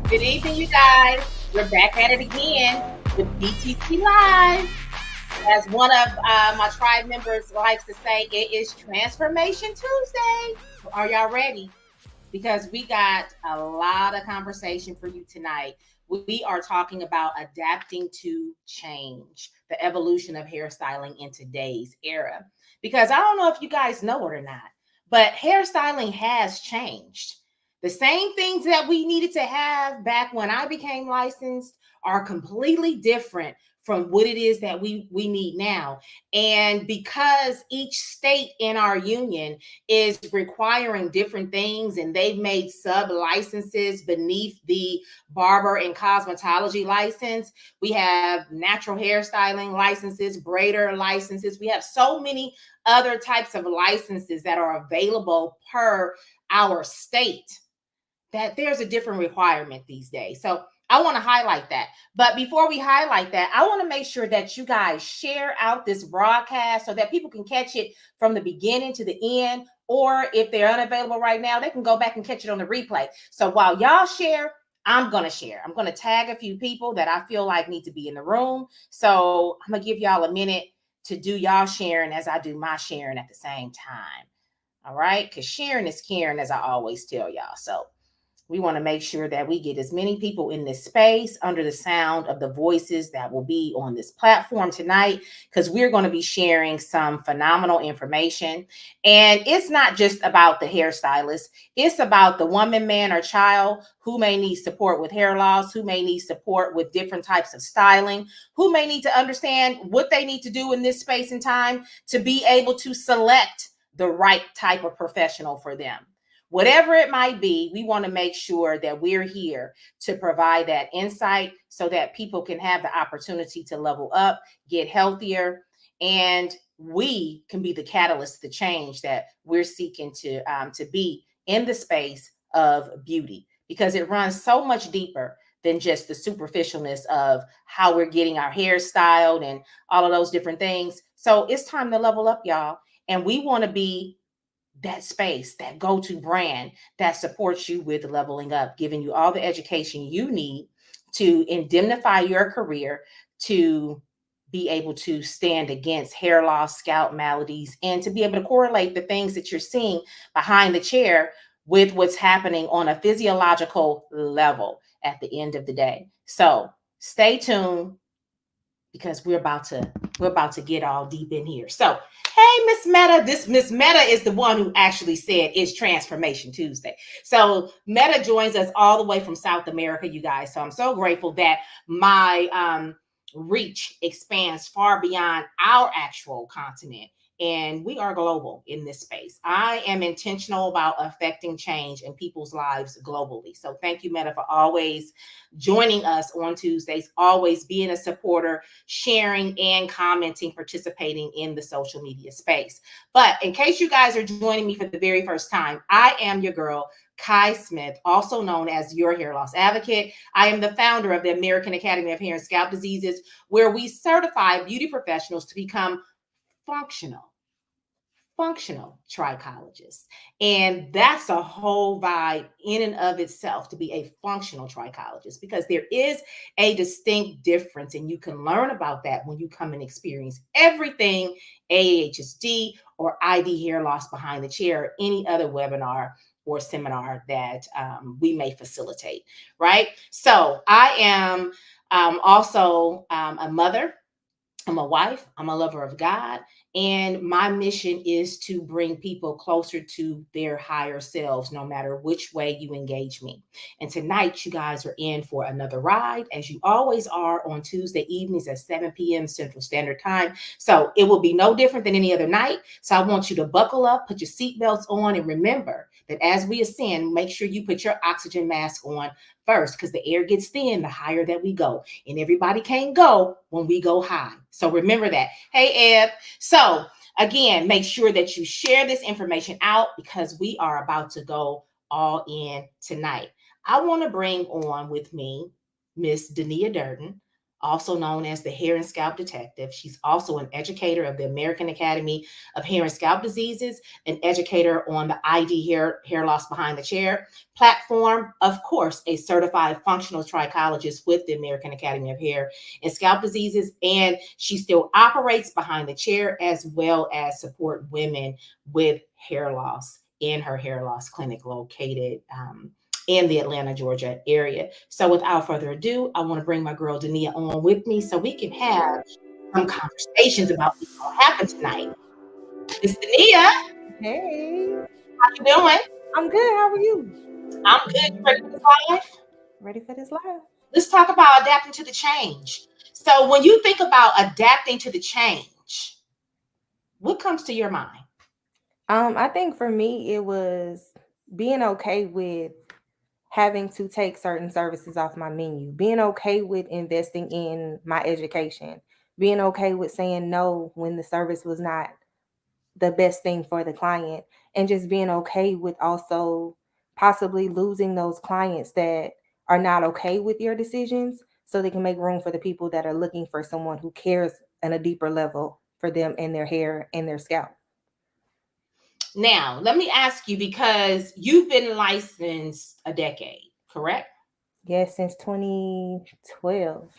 Good evening, you guys. We're back at it again with BTC Live. As one of my tribe members likes to say, it is Transformation Tuesday. Are y'all ready? Because we got a lot of conversation for you tonight. We are talking about adapting to change, the evolution of hairstyling in today's era. Because I don't know if you guys know it or not, but hairstyling has changed. The same things that we needed to have back when I became licensed are completely different from what it is that we need now. And because each state in our union is requiring different things, and they've made sub licenses beneath the barber and cosmetology license. We have natural hairstyling licenses, braider licenses. We have so many other types of licenses that are available per our state that there's a different requirement these days. So I want to highlight that. But before we highlight that, I want to make sure that you guys share out this broadcast so that people can catch it from the beginning to the end. Or if they're unavailable right now, they can go back and catch it on the replay. So while y'all share, I'm going to share. I'm going to tag a few people that I feel like need to be in the room. So I'm going to give y'all a minute to do y'all sharing as I do my sharing at the same time. All right? Because sharing is caring, as I always tell y'all. So we want to make sure that we get as many people in this space under the sound of the voices that will be on this platform tonight, because we're going to be sharing some phenomenal information. And it's not just about the hairstylist. It's about the woman, man, or child who may need support with hair loss, who may need support with different types of styling, who may need to understand what they need to do in this space and time to be able to select the right type of professional for them. Whatever it might be, we want to make sure that we're here to provide that insight so that people can have the opportunity to level up, get healthier, and we can be the catalyst to change that we're seeking to be in the space of beauty, because it runs so much deeper than just the superficialness of how we're getting our hair styled and all of those different things. So it's time to level up, y'all. And we want to be that space, that go-to brand that supports you with leveling up, giving you all the education you need to indemnify your career, to be able to stand against hair loss, scalp maladies, and to be able to correlate the things that you're seeing behind the chair with what's happening on a physiological level at the end of the day. So stay tuned, because we're about to get all deep in here. So, hey, Miss Meta. This Miss Meta is the one who actually said it's Transformation Tuesday. So Meta joins us all the way from South America, you guys. So I'm so grateful that my reach expands far beyond our actual continent. And we are global in this space. I am intentional about affecting change in people's lives globally. So thank you, Meta, for always joining us on Tuesdays, always being a supporter, sharing and commenting, participating in the social media space. But in case you guys are joining me for the very first time, I am your girl, Kai Smith, also known as your hair loss advocate. I am the founder of the American Academy of Hair and Scalp Diseases, where we certify beauty professionals to become functional trichologists. And that's a whole vibe in and of itself, to be a functional trichologist, because there is a distinct difference. And you can learn about that when you come and experience everything AHSD or ID hair loss behind the chair, or any other webinar or seminar that we may facilitate, right? So I am also a mother. I'm a wife, I'm a lover of God, and my mission is to bring people closer to their higher selves, no matter which way you engage me. And tonight, you guys are in for another ride, as you always are on Tuesday evenings at 7 p.m. Central Standard Time. So it will be no different than any other night. So I want you to buckle up, put your seatbelts on, and remember that as we ascend, make sure you put your oxygen mask on first, because the air gets thin the higher that we go, and everybody can't go when we go high. So remember that. Hey, Eb. So again, make sure that you share this information out, because we are about to go all in tonight. I want to bring on with me Miss Dania Durden, also known as the Hair and Scalp Detective. She's also an educator of the American Academy of Hair and Scalp Diseases, an educator on the ID hair loss behind the chair platform, of course, a certified functional trichologist with the American Academy of Hair and Scalp Diseases, and she still operates behind the chair as well as support women with hair loss in her hair loss clinic located in the Atlanta, Georgia area. So without further ado, I want to bring my girl Dania on with me so we can have some conversations about what's going to happen tonight. Miss Dania, Hey, how you doing? I'm good. How are you? I'm good. You ready for this live? Ready for this live? Let's talk about adapting to the change. So when you think about adapting to the change, what comes to your mind? I think for me it was being okay with having to take certain services off my menu, being okay with investing in my education, being okay with saying no when the service was not the best thing for the client, and just being okay with also possibly losing those clients that are not okay with your decisions so they can make room for the people that are looking for someone who cares on a deeper level for them and their hair and their scalp. Now, let me ask you because you've been licensed a decade, correct? Yes, since 2012.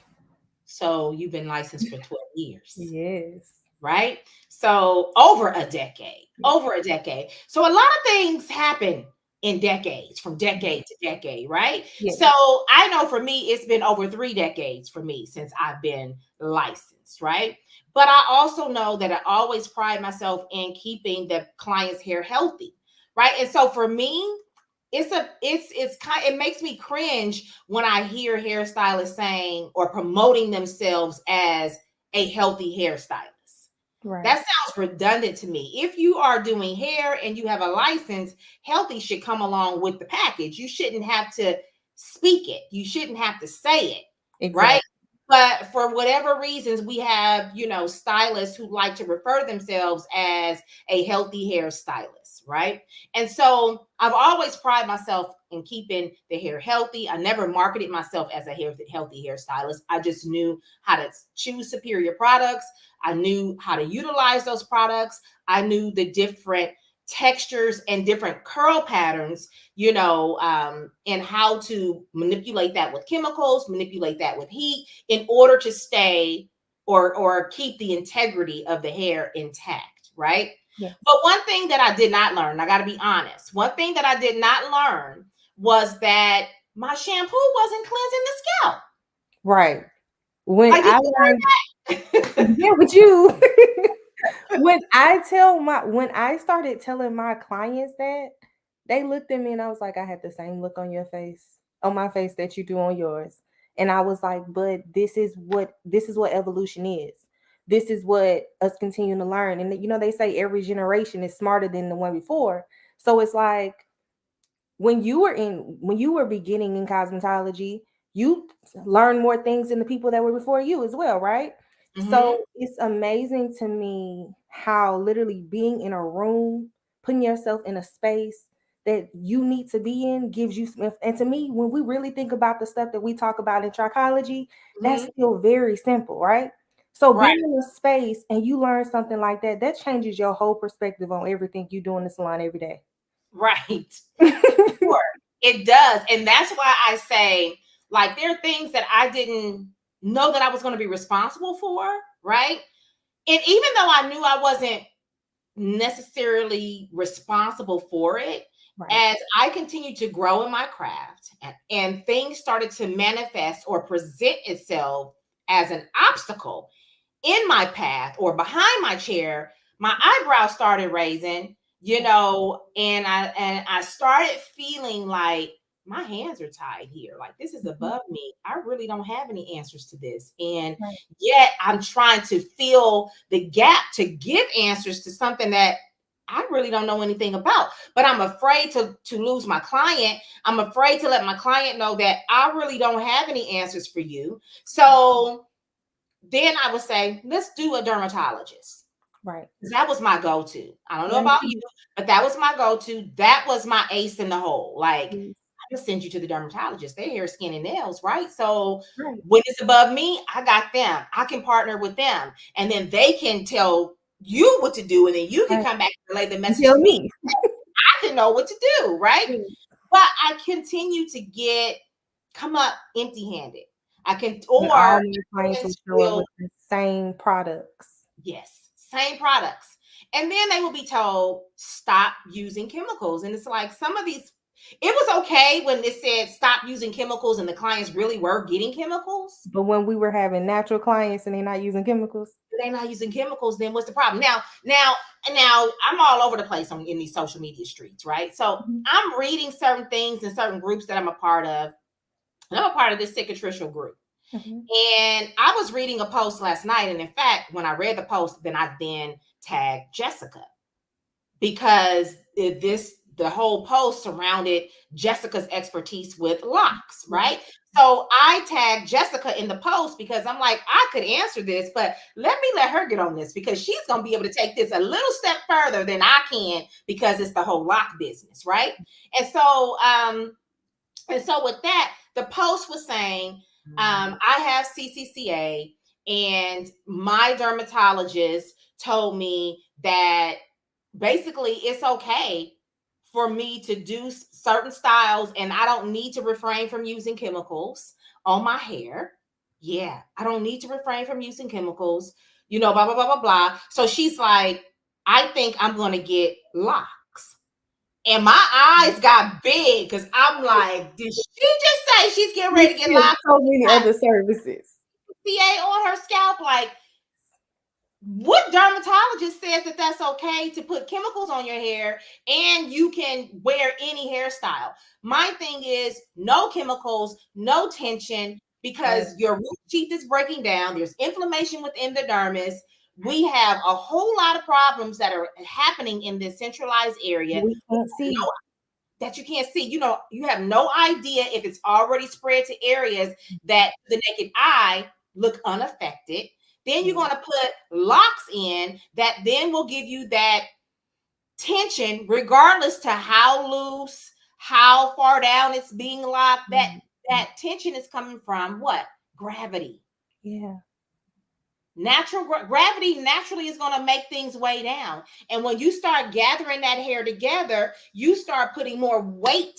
So you've been licensed for 12 years, Yes. right? So over a decade, over a decade. So a lot of things happen in decades, from decade to decade, right? Yes. So I know for me, it's been over 3 decades for me since I've been licensed, right? But I also know that I always pride myself in keeping the client's hair healthy, right? And so for me, it's kind it makes me cringe when I hear hairstylists saying or promoting themselves as a healthy hairstylist. Right. That sounds redundant to me. If you are doing hair and you have a license, healthy should come along with the package. You shouldn't have to speak it. You shouldn't have to say it, right? Exactly. But for whatever reasons, we have, stylists who like to refer themselves as a healthy hairstylist, right? And so I've always prided myself in keeping the hair healthy. I never marketed myself as a healthy hairstylist. I just knew how to choose superior products. I knew how to utilize those products. I knew the different textures and different curl patterns, and how to manipulate that with chemicals, manipulate that with heat in order to stay or keep the integrity of the hair intact, right? Yes. But one thing that I did not learn, I got to be honest, one thing that I did not learn was that my shampoo wasn't cleansing the scalp. Right. When Like, did I you learned, learn that? yeah, with you. When I started telling my clients that, they looked at me and I was like, I had the same look on your face, on my face that you do on yours. And I was like, but this is what evolution is. This is what us continuing to learn. And they say every generation is smarter than the one before. So it's like when you were beginning in cosmetology, you learn more things than the people that were before you as well, right? Mm-hmm. So it's amazing to me how literally being in a room, putting yourself in a space that you need to be in gives you some, and to me, when we really think about the stuff that we talk about in trichology, that's Mm-hmm. still very simple, right? So Right. being in a space and you learn something like that, that changes your whole perspective on everything you do in the salon every day. Right. Sure. It does. And that's why I say, like, there are things that I didn't know that I was going to be responsible for, right? And even though I knew I wasn't necessarily responsible for it, Right. as I continued to grow in my craft and things started to manifest or present itself as an obstacle in my path or behind my chair, my eyebrows started raising, and I started feeling like my hands are tied here. Like, this is Mhm. above me. I really don't have any answers to this. And Right. yet I'm trying to fill the gap to give answers to something that I really don't know anything about. But I'm afraid to lose my client. I'm afraid to let my client know that I really don't have any answers for you. So then I would say, let's do a dermatologist. Right. That was my go-to. I don't know Right. about you, but that was my go-to. That was my ace in the hole. Like, Yes. gonna send you to the dermatologist. They're hair, skin, and nails, right? So Right. when it's above me, I got them. I can partner with them, and then they can tell you what to do, and then you can Right. come back and relay the You message tell to me. me. I can know what to do, right? Yeah. But I continue to come up empty-handed. I can, And or all my clients will clients show up will, with the same products. yes, same products. And then they will be told, stop using chemicals. And it's like some of these, it was okay when it said stop using chemicals and the clients really were getting chemicals. But when we were having natural clients and they're not using chemicals. They're not using chemicals, then what's the problem? Now I'm all over the place in these social media streets, right? So Mhm. I'm reading certain things in certain groups that I'm a part of. And I'm a part of this cicatricial group. Mhm. And I was reading a post last night. And in fact, when I read the post, then I tagged Jessica because the whole post surrounded Jessica's expertise with locks, Right. right? So I tagged Jessica in the post because I'm like, I could answer this, but let her get on this because she's going to be able to take this a little step further than I can because it's the whole lock business, right? And so with that, the post was saying, I have CCCA, and my dermatologist told me that basically it's okay for me to do certain styles, and I don't need to refrain from using chemicals on my hair. Yeah, I don't need to refrain from using chemicals, blah, blah, blah, blah, blah. So she's like, I think I'm going to get locks. And my eyes got big because I'm like, did she just say she's getting We ready to get have locked so many other services. CA on her scalp? Like, what dermatologist says that that's okay to put chemicals on your hair and you can wear any hairstyle? My thing is no chemicals, no tension, Right. because your root sheath is breaking down. There's inflammation within the dermis. We have a whole lot of problems that are happening in this centralized area We can't see. that you can't see. You have no idea if it's already spread to areas that the naked eye look unaffected. Then you're Yeah. going to put locks in that then will give you that tension, regardless to how loose, how far down it's being locked. That Mhm. that tension is coming from what? Gravity. Yeah. Natural gravity naturally is going to make things way down. And when you start gathering that hair together, you start putting more weight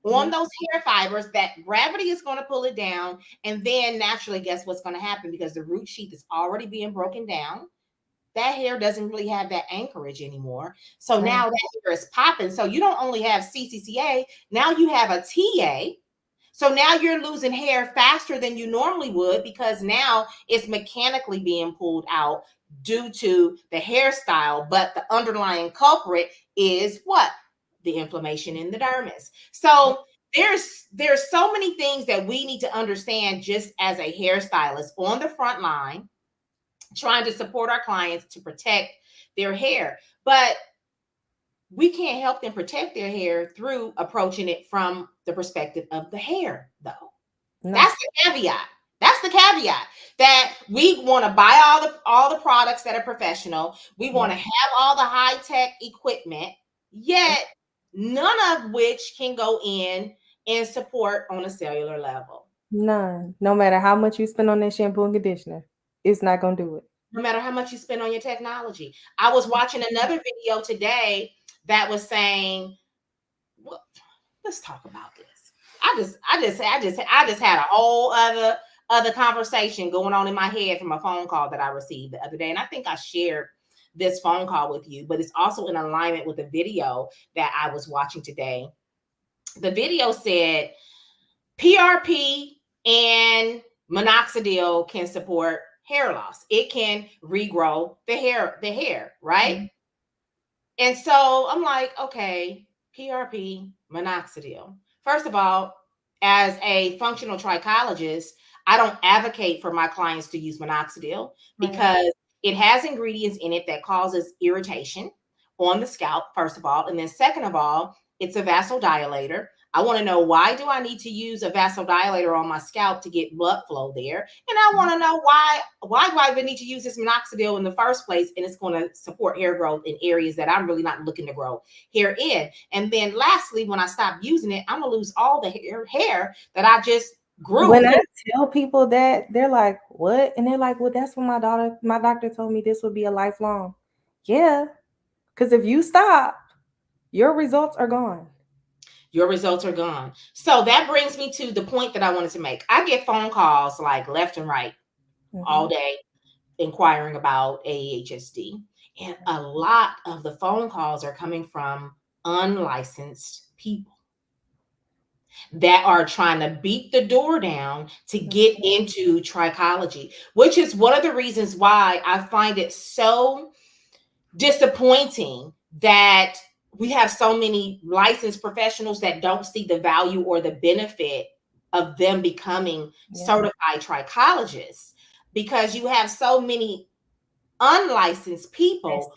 on Yeah. those hair fibers. That gravity is going to pull it down. And then naturally, guess what's going to happen? Because the root sheath is already being broken down, that hair doesn't really have that anchorage anymore. So Right. now that hair is popping. So you don't only have CCCA, now you have a TA. So now you're losing hair faster than you normally would because now it's mechanically being pulled out due to the hairstyle. But the underlying culprit is what? The inflammation in the dermis. So there's so many things that we need to understand just as a hairstylist on the front line, trying to support our clients to protect their hair. But we can't help them protect their hair through approaching it from the perspective of the hair, though. No. That's the caveat. That's the caveat, that we want to buy all the products that are professional. We want Yeah. to have all the high tech equipment, yet none of which can go in and support on a cellular level. None. No matter how much you spend on that shampoo and conditioner, it's not gonna do it. No matter how much you spend on your technology. I was watching another video today that was saying, well, let's talk about this. I just had a whole other conversation going on in my head from a phone call that I received the other day. And I think I shared this phone call with you, but it's also in alignment with a video that I was watching today. The video said PRP and minoxidil can support hair loss. It can regrow the hair, right? Mhm. And so I'm like, okay, PRP, minoxidil. First of all, as a functional trichologist, I don't advocate for my clients to use minoxidil Right. because it has ingredients in it that causes irritation on the scalp, first of all. And then second of all, it's a vasodilator. I want to know, why do I need to use a vasodilator on my scalp to get blood flow there? And I want to know why do I even need to use this minoxidil in the first place? And it's going to support hair growth in areas that I'm really not looking to grow hair in. And then lastly, when I stop using it, I'm going to lose all the hair that I just grew. When I tell people that, they're like, "What?" And they're like, "Well, that's what my doctor told me this would be a lifelong." Yeah, because if you stop, your results are gone. Your results are gone. So that brings me to the point that I wanted to make. I get phone calls like left and right all day inquiring about AHSD. And a lot of the phone calls are coming from unlicensed people that are trying to beat the door down to get into trichology, which is one of the reasons why I find it so disappointing that we have so many licensed professionals that don't see the value or the benefit of them becoming certified trichologists, because you have so many unlicensed people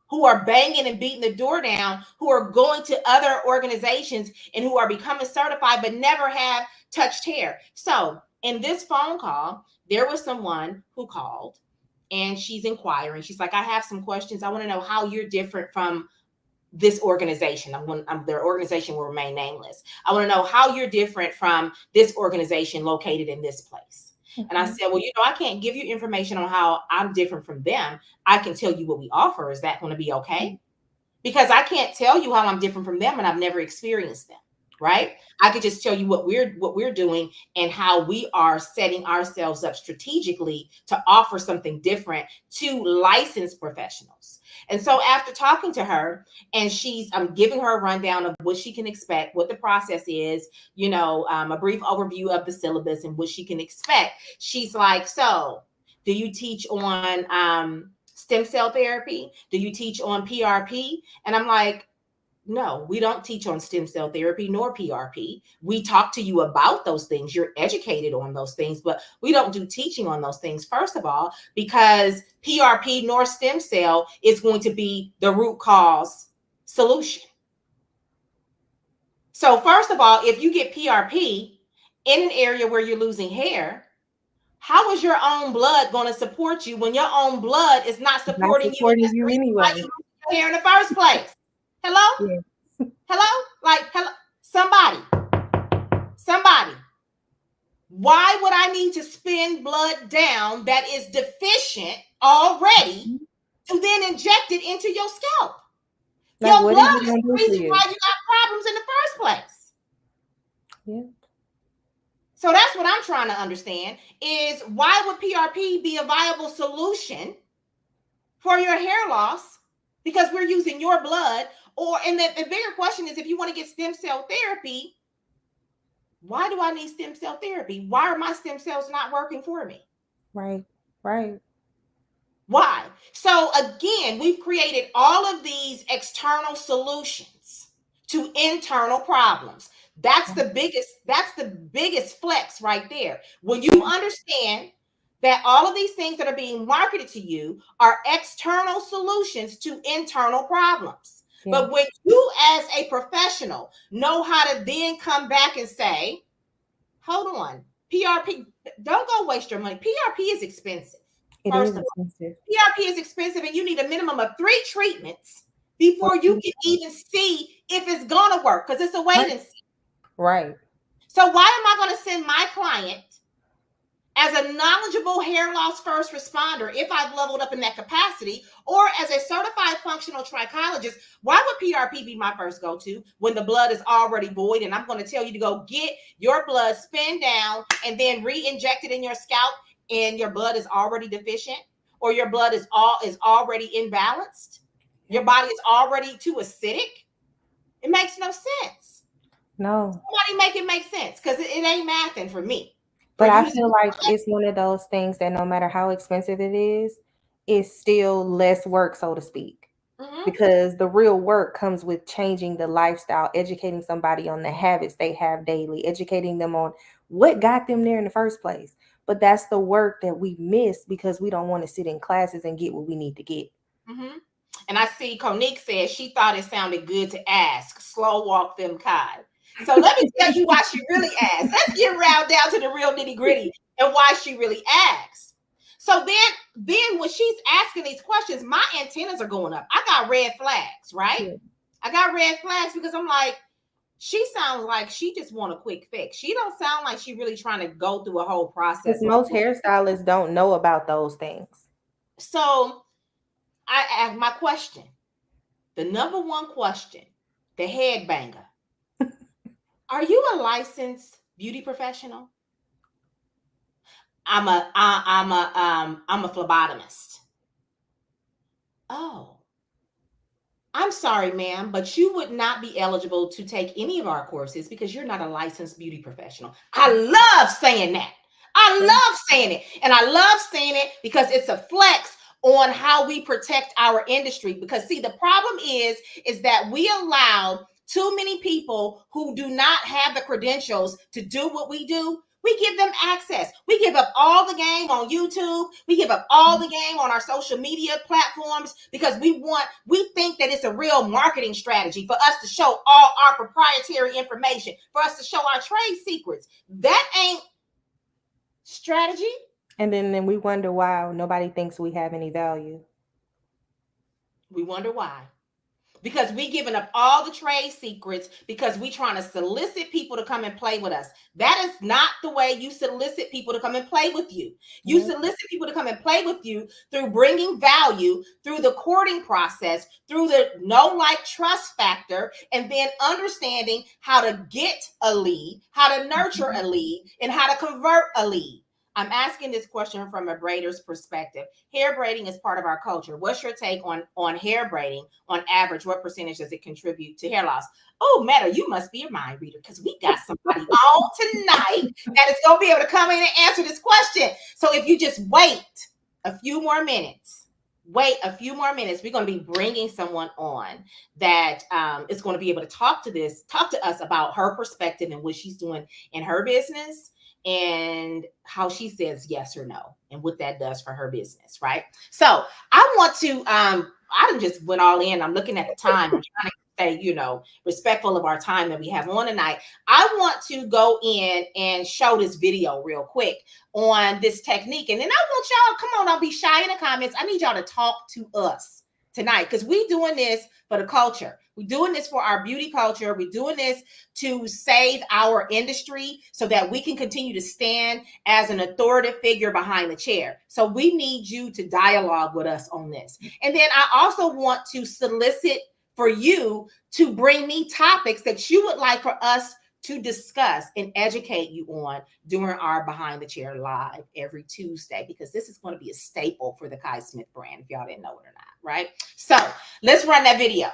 who are banging and beating the door down, who are going to other organizations and who are becoming certified but never have touched hair. So in this phone call, there was someone who called and she's inquiring. She's like, I have some questions. I want to know how you're different from this organization. Their organization will remain nameless. I want to know how you're different from this organization located in this place. And I said, well, I can't give you information on how I'm different from them. I can tell you what we offer. Is that going to be okay? Because I can't tell you how I'm different from them and I've never experienced them. Right? I could just tell you what we're doing and how we are setting ourselves up strategically to offer something different to licensed professionals. And so after talking to her, and I'm giving her a rundown of what she can expect, what the process is, a brief overview of the syllabus and what she can expect. She's like, so do you teach on stem cell therapy? Do you teach on PRP? And I'm like, no, we don't teach on stem cell therapy nor PRP. We talk to you about those things. You're educated on those things, but we don't do teaching on those things, first of all, because PRP nor stem cell is going to be the root cause solution. So first of all, if you get PRP in an area where you're losing hair, how is your own blood going to support you when your own blood is not supporting you anyway? Why you losing your hair in the first place? Hello? Yeah. Hello? Hello? Somebody. Why would I need to spend blood down that is deficient already to then inject it into your scalp? Your blood is the reason why you got problems in the first place. Yeah. So that's what I'm trying to understand is, why would PRP be a viable solution for your hair loss? Because we're using your blood. And the bigger question is, if you want to get stem cell therapy, why do I need stem cell therapy? Why are my stem cells not working for me? Right. Why? So again, we've created all of these external solutions to internal problems. That's the biggest flex right there. When you understand that all of these things that are being marketed to you are external solutions to internal problems. Yeah. But when you as a professional know how to then come back and say, hold on, PRP, don't go waste your money. PRP is expensive. It is expensive. PRP is expensive, and you need a minimum of 3 treatments before you can even see if it's going to work, because it's a wait and see. Right. So why am I going to send my client as a knowledgeable hair loss first responder if I've leveled up in that capacity, or as a certified functional trichologist? Why would PRP be my first go-to when the blood is already void and I'm going to tell you to go get your blood, spin down, and then re-inject it in your scalp, and your blood is already deficient, or your blood is already imbalanced? Your body is already too acidic? It makes no sense. No. Somebody make it make sense, because it ain't mathing for me. But I feel like it's one of those things that no matter how expensive it is, it's still less work, so to speak. Mm-hmm. Because the real work comes with changing the lifestyle, educating somebody on the habits they have daily, educating them on what got them there in the first place. But that's the work that we miss because we don't want to sit in classes and get what we need to get. Mm-hmm. And I see Konique says she thought it sounded good to ask. Slow walk them, Kai. So let me tell you why she really asked. Let's get round down to the real nitty gritty and why she really asked. So then when she's asking these questions, my antennas are going up. I got red flags, right? Yeah. I got red flags because I'm like, she sounds like she just want a quick fix. She don't sound like she really trying to go through a whole process. Because most hairstylists don't know about those things. So I ask my question, the number one question, the headbanger. Are you a licensed beauty professional? I'm a phlebotomist. Oh, I'm sorry, ma'am, but you would not be eligible to take any of our courses because you're not a licensed beauty professional. I love saying that. I love saying it. And I love saying it because it's a flex on how we protect our industry. Because see, the problem is that we allow too many people who do not have the credentials to do what we do. We give them access. We give up all the game on YouTube. We give up all the game on our social media platforms because we think that it's a real marketing strategy for us to show all our proprietary information, for us to show our trade secrets. That ain't strategy. And then we wonder why nobody thinks we have any value. We wonder why. Because we giving up all the trade secrets because we trying to solicit people to come and play with us. That is not the way you solicit people to come and play with you. You solicit people to come and play with you through bringing value, through the courting process, through the know, like, trust factor, and then understanding how to get a lead, how to nurture a lead, and how to convert a lead. I'm asking this question from a braider's perspective. Hair braiding is part of our culture. What's your take on hair braiding? On average, what percentage does it contribute to hair loss? Oh, Meta, you must be a mind reader because we got somebody on tonight that is going to be able to come in and answer this question. So if you just wait a few more minutes, we're going to be bringing someone on that is going to be able to talk to us about her perspective and what she's doing in her business, and how she says yes or no and what that does for her business, right? So I want to I just went all in. I'm looking at the time. I'm trying to stay, respectful of our time that we have on tonight. I want to go in and show this video real quick on this technique. And then I want y'all, come on, don't be shy in the comments. I need y'all to talk to us tonight because we doing this for the culture. We're doing this for our beauty culture. We're doing this to save our industry so that we can continue to stand as an authoritative figure behind the chair. So we need you to dialogue with us on this. And then I also want to solicit for you to bring me topics that you would like for us to discuss and educate you on during our Behind the Chair Live every Tuesday, because this is going to be a staple for the Kai Smith brand, if y'all didn't know it or not, right? So let's run that video.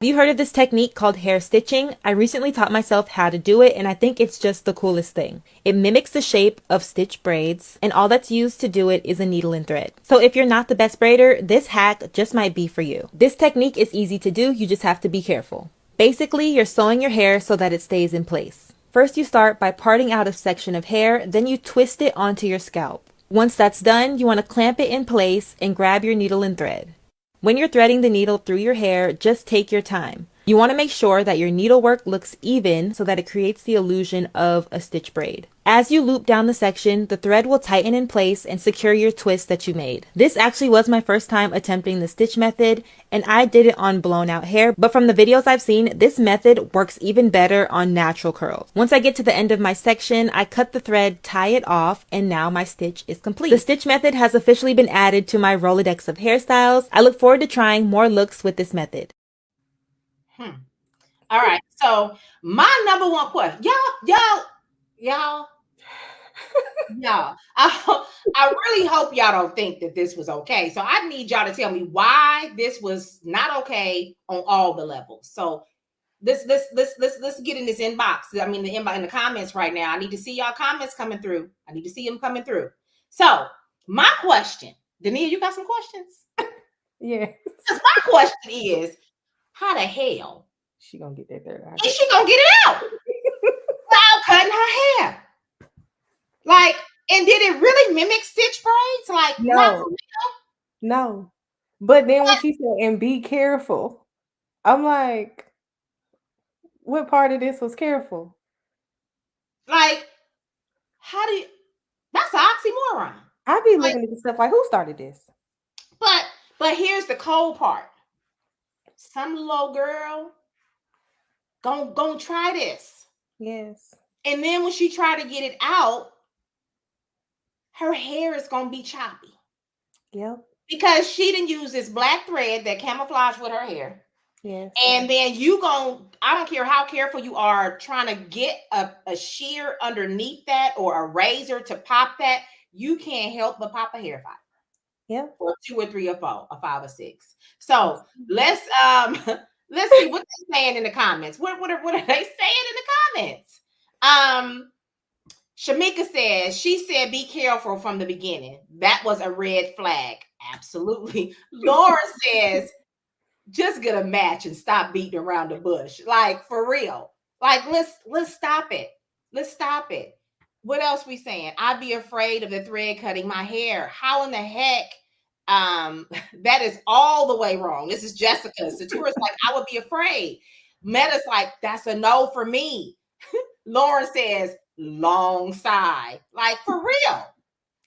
Have you heard of this technique called hair stitching? I recently taught myself how to do it, and I think it's just the coolest thing. It mimics the shape of stitch braids, and all that's used to do it is a needle and thread. So if you're not the best braider, this hack just might be for you. This technique is easy to do, you just have to be careful. Basically, you're sewing your hair so that it stays in place. First, you start by parting out a section of hair, then you twist it onto your scalp. Once that's done, you want to clamp it in place and grab your needle and thread. When you're threading the needle through your hair, just take your time. You want to make sure that your needlework looks even so that it creates the illusion of a stitch braid. As you loop down the section, the thread will tighten in place and secure your twist that you made. This actually was my first time attempting the stitch method, and I did it on blown out hair, but from the videos I've seen, this method works even better on natural curls. Once I get to the end of my section, I cut the thread, tie it off, and now my stitch is complete. The stitch method has officially been added to my Rolodex of hairstyles. I look forward to trying more looks with this method. All right. So my number one question, y'all, I really hope y'all don't think that this was okay. So I need y'all to tell me why this was not okay on all the levels. So let's get in this inbox. I mean, the inbox in the comments right now. I need to see y'all comments coming through. I need to see them coming through. So my question, Dania, you got some questions? Yeah. My question is, how the hell she gonna get that third eye? Is she gonna get it out without cutting her hair? Like, and did it really mimic stitch braids? Like, no. But then when she said, and be careful, I'm like, What part of this was careful? Like, how do you? That's an oxymoron. I be Like, looking at this stuff like, who started this? but here's the cold part. Some little girl gonna try this. Yes. And then when she try to get it out, her hair is gonna be choppy. Yep. Because she didn't use this black thread that camouflage with her hair. Yes. And then I don't care how careful you are trying to get a shear underneath that or a razor to pop that, you can't help but pop a hair fiber. Yep. Or 2 or 3 or 4 or 5 or 6. So let's let's see what they're saying in the comments. What are they saying in the comments? Shamika says, she said, be careful from the beginning. That was a red flag. Absolutely. Laura says, just get a match and stop beating around the bush. Like, for real. Like, let's stop it. Let's stop it. What else we saying? I'd be afraid of the thread cutting my hair. How in the heck? That is all the way wrong. This is Jessica. Satura's like, I would be afraid. Meta's like, that's a no for me. Lauren says, long sigh. Like, for real.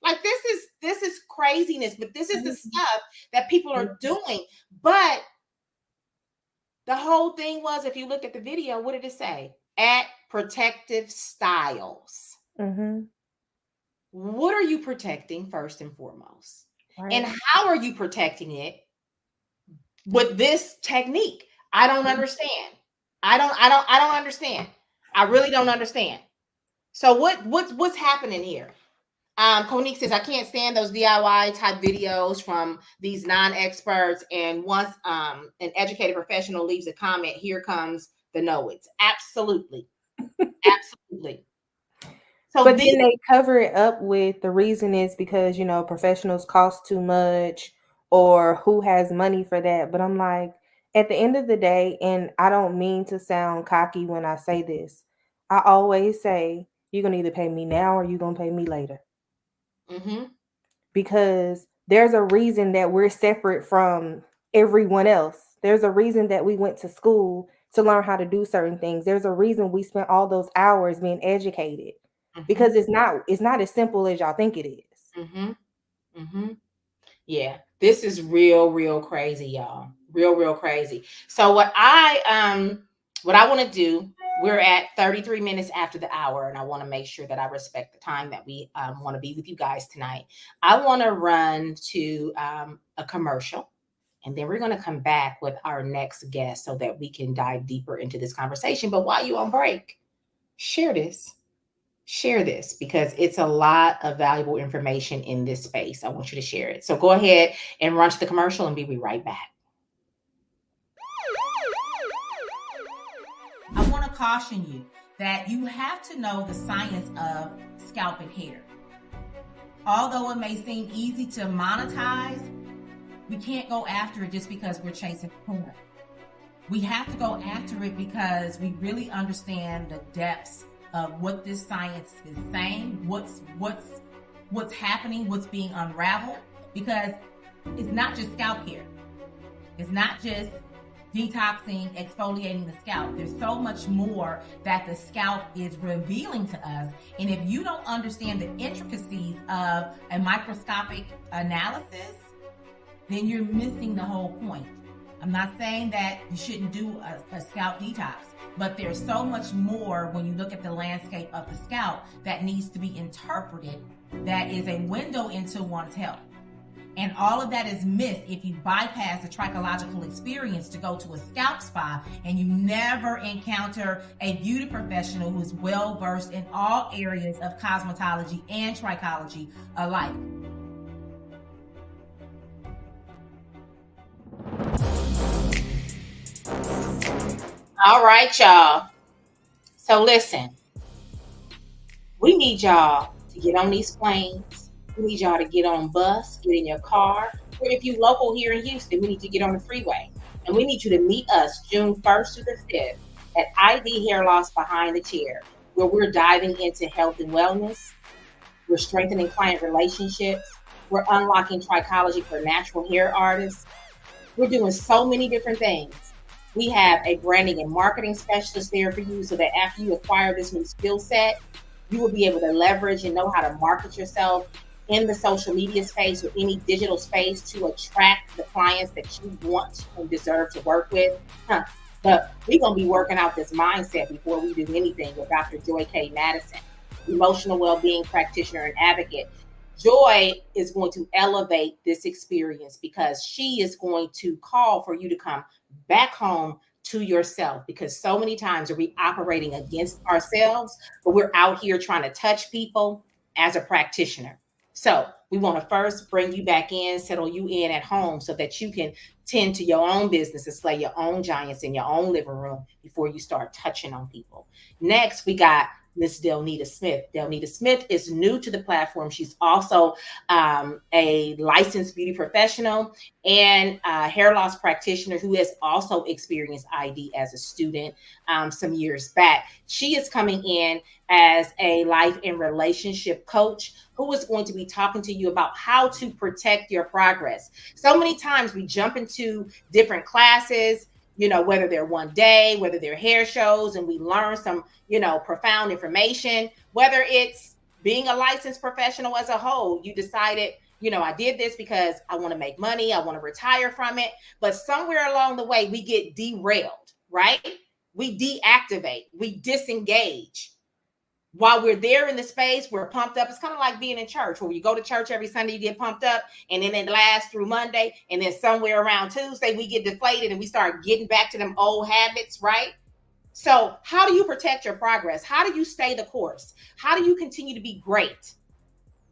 Like, this is craziness, but this is the stuff that people are doing. But the whole thing was, if you look at the video, what did it say? At Protective Styles. Mm-hmm. What are you protecting first and foremost? Right. And how are you protecting it with this technique? I don't understand. I don't understand. I really don't understand. So what's happening here? Konique says, I can't stand those DIY type videos from these non-experts. And once an educated professional leaves a comment, here comes the know-its. Absolutely. Absolutely. So but then they cover it up with the reason is because, professionals cost too much or who has money for that. But I'm like, at the end of the day, and I don't mean to sound cocky when I say this, I always say, you're going to either pay me now or you're going to pay me later. Mm-hmm. Because there's a reason that we're separate from everyone else. There's a reason that we went to school to learn how to do certain things. There's a reason we spent all those hours being educated. Mm-hmm. Because it's not as simple as y'all think it is. Mm-hmm. Mm-hmm. Yeah, this is real crazy, y'all. Real crazy. So what I want to do, we're at 33 minutes after the hour, and I want to make sure that I respect the time that we want to be with you guys tonight. I want to run to a commercial, and then we're going to come back with our next guest so that we can dive deeper into this conversation. But while you're on break, share this because it's a lot of valuable information in this space. I want you to share it. So go ahead and run to the commercial and we'll be right back. I want to caution you that you have to know the science of scalp and hair. Although it may seem easy to monetize, we can't go after it just because we're chasing porn. We have to go after it because we really understand the depths of what this science is saying, what's happening, what's being unraveled, because it's not just scalp care. It's not just detoxing, exfoliating the scalp. There's so much more that the scalp is revealing to us. And if you don't understand the intricacies of a microscopic analysis, then you're missing the whole point. I'm not saying that you shouldn't do a scalp detox, but there's so much more when you look at the landscape of the scalp that needs to be interpreted, that is a window into one's health. And all of that is missed if you bypass the trichological experience to go to a scalp spa and you never encounter a beauty professional who's well versed in all areas of cosmetology and trichology alike. All right, y'all. So listen, we need y'all to get on these planes. We need y'all to get on bus, get in your car. Or if you local here in Houston, we need to get on the freeway. And we need you to meet us June 1st to the 5th at ID Hair Loss Behind the Chair, where we're diving into health and wellness. We're strengthening client relationships. We're unlocking trichology for natural hair artists. We're doing so many different things. We have a branding and marketing specialist there for you so that after you acquire this new skill set, you will be able to leverage and know how to market yourself in the social media space or any digital space to attract the clients that you want and deserve to work with. Huh. But we're going to be working out this mindset before we do anything with Dr. Joy K. Madison, emotional well-being practitioner and advocate. Joy is going to elevate this experience because she is going to call for you to come back home to yourself, because so many times are we operating against ourselves, but we're out here trying to touch people as a practitioner. So we want to first bring you back in, settle you in at home so that you can tend to your own business and slay your own giants in your own living room before you start touching on people. Next, we got Miss Delnita Smith. Delnita Smith is new to the platform. She's also a licensed beauty professional and hair loss practitioner who has also experienced ID as a student some years back. She is coming in as a life and relationship coach who is going to be talking to you about how to protect your progress. So many times we jump into different classes, you know, whether they're one day, whether they're hair shows, and we learn some, you know, profound information, whether it's being a licensed professional as a whole. You decided, you know, I did this because I want to make money, I want to retire from it. But somewhere along the way, we get derailed, right? We deactivate, we disengage. While we're there in the space, we're pumped up. It's kind of like being in church, where you go to church every Sunday, you get pumped up, and then it lasts through Monday, and then somewhere around Tuesday, we get deflated and we start getting back to them old habits, right? So how do you protect your progress? How do you stay the course? How do you continue to be great?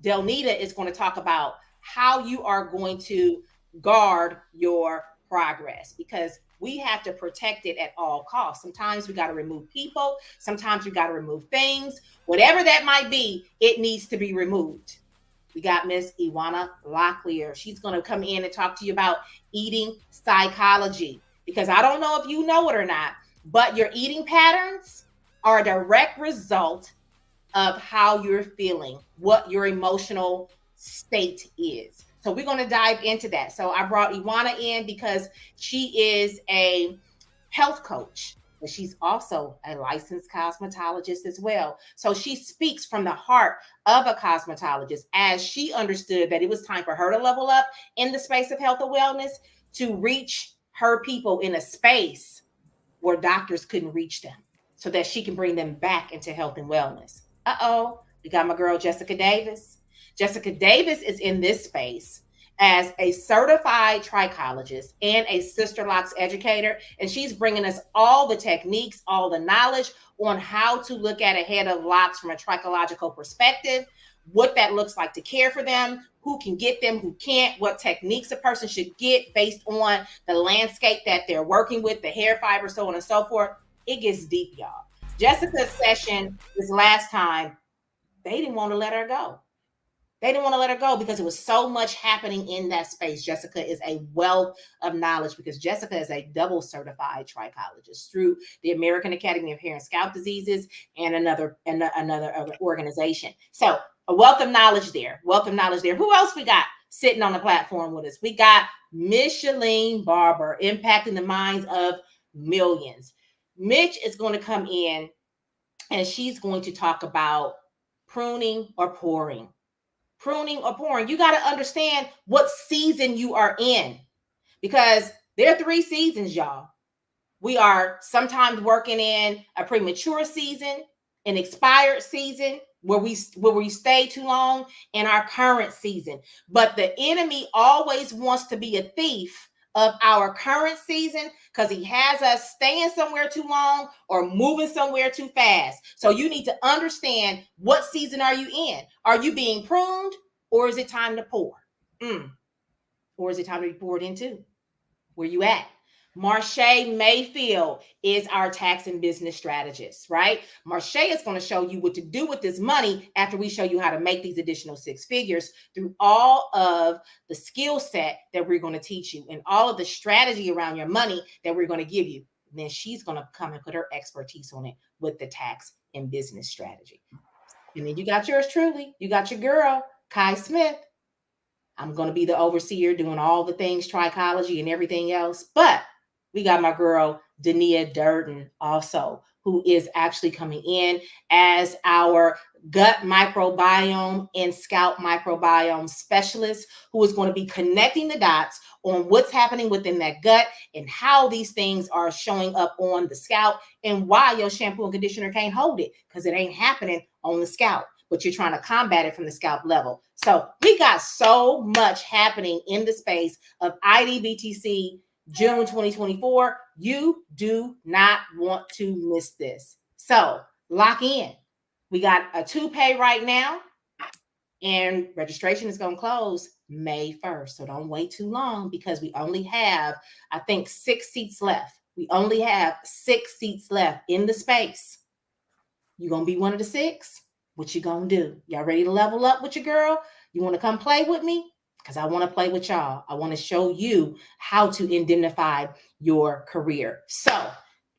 Delnita is going to talk about how you are going to guard your progress, because we have to protect it at all costs. Sometimes we got to remove people, sometimes we got to remove things, whatever that might be, it needs to be removed. We got Miss Iwana Locklear. She's going to come in and talk to you about eating psychology, because I don't know if you know it or not, but your eating patterns are a direct result of how you're feeling, what your emotional state is. So we're going to dive into that. So I brought Iwana in because she is a health coach, but she's also a licensed cosmetologist as well. So she speaks from the heart of a cosmetologist, as she understood that it was time for her to level up in the space of health and wellness to reach her people in a space where doctors couldn't reach them, so that she can bring them back into health and wellness. We got my girl Jessica Davis. Jessica Davis is in this space as a certified trichologist and a sister locks educator, and she's bringing us all the techniques, all the knowledge on how to look at a head of locks from a trichological perspective, what that looks like to care for them, who can get them, who can't, what techniques a person should get based on the landscape that they're working with, the hair fiber, so on and so forth. It gets deep, y'all. Jessica's session this last time, they didn't want to let her go. They didn't want to let her go because it was so much happening in that space. Jessica is a wealth of knowledge, because Jessica is a double certified trichologist through the American Academy of Hair and Scalp Diseases and another organization. So a wealth of knowledge there. Wealth of knowledge there. Who else we got sitting on the platform with us? We got Miss Shalene Barber, impacting the minds of millions. Mitch is going to come in and she's going to talk about pruning or pouring. Pruning or pouring. You got to understand what season you are in, because there are 3 seasons, y'all. We are sometimes working in a premature season, an expired season where we stay too long, in our current season. But the enemy always wants to be a thief of our current season, because he has us staying somewhere too long or moving somewhere too fast. So you need to understand, what season are you in? Are you being pruned, or is it time to pour? Or is it time to be poured into? Where you at? Marche Mayfield is our tax and business strategist, right? Marche is going to show you what to do with this money after we show you how to make these additional 6 figures through all of the skill set that we're going to teach you and all of the strategy around your money that we're going to give you. And then she's going to come and put her expertise on it with the tax and business strategy. And then you got yours truly. You got your girl, Kai Smith. I'm going to be the overseer doing all the things, trichology and everything else. But we got my girl, Dania Durden also, who is actually coming in as our gut microbiome and scalp microbiome specialist, who is going to be connecting the dots on what's happening within that gut and how these things are showing up on the scalp and why your shampoo and conditioner can't hold it, because it ain't happening on the scalp, but you're trying to combat it from the scalp level. So we got so much happening in the space of IDBTC June 2024. You do not want to miss this. So lock in. We got a 2-pay right now, and registration is going to close May 1st. So don't wait too long, because we only have, I think, 6 seats left. We only have 6 seats left in the space. You going to be one of the 6? What you going to do? Y'all ready to level up with your girl? You want to come play with me? Because I want to play with y'all. I want to show you how to indemnify your career. So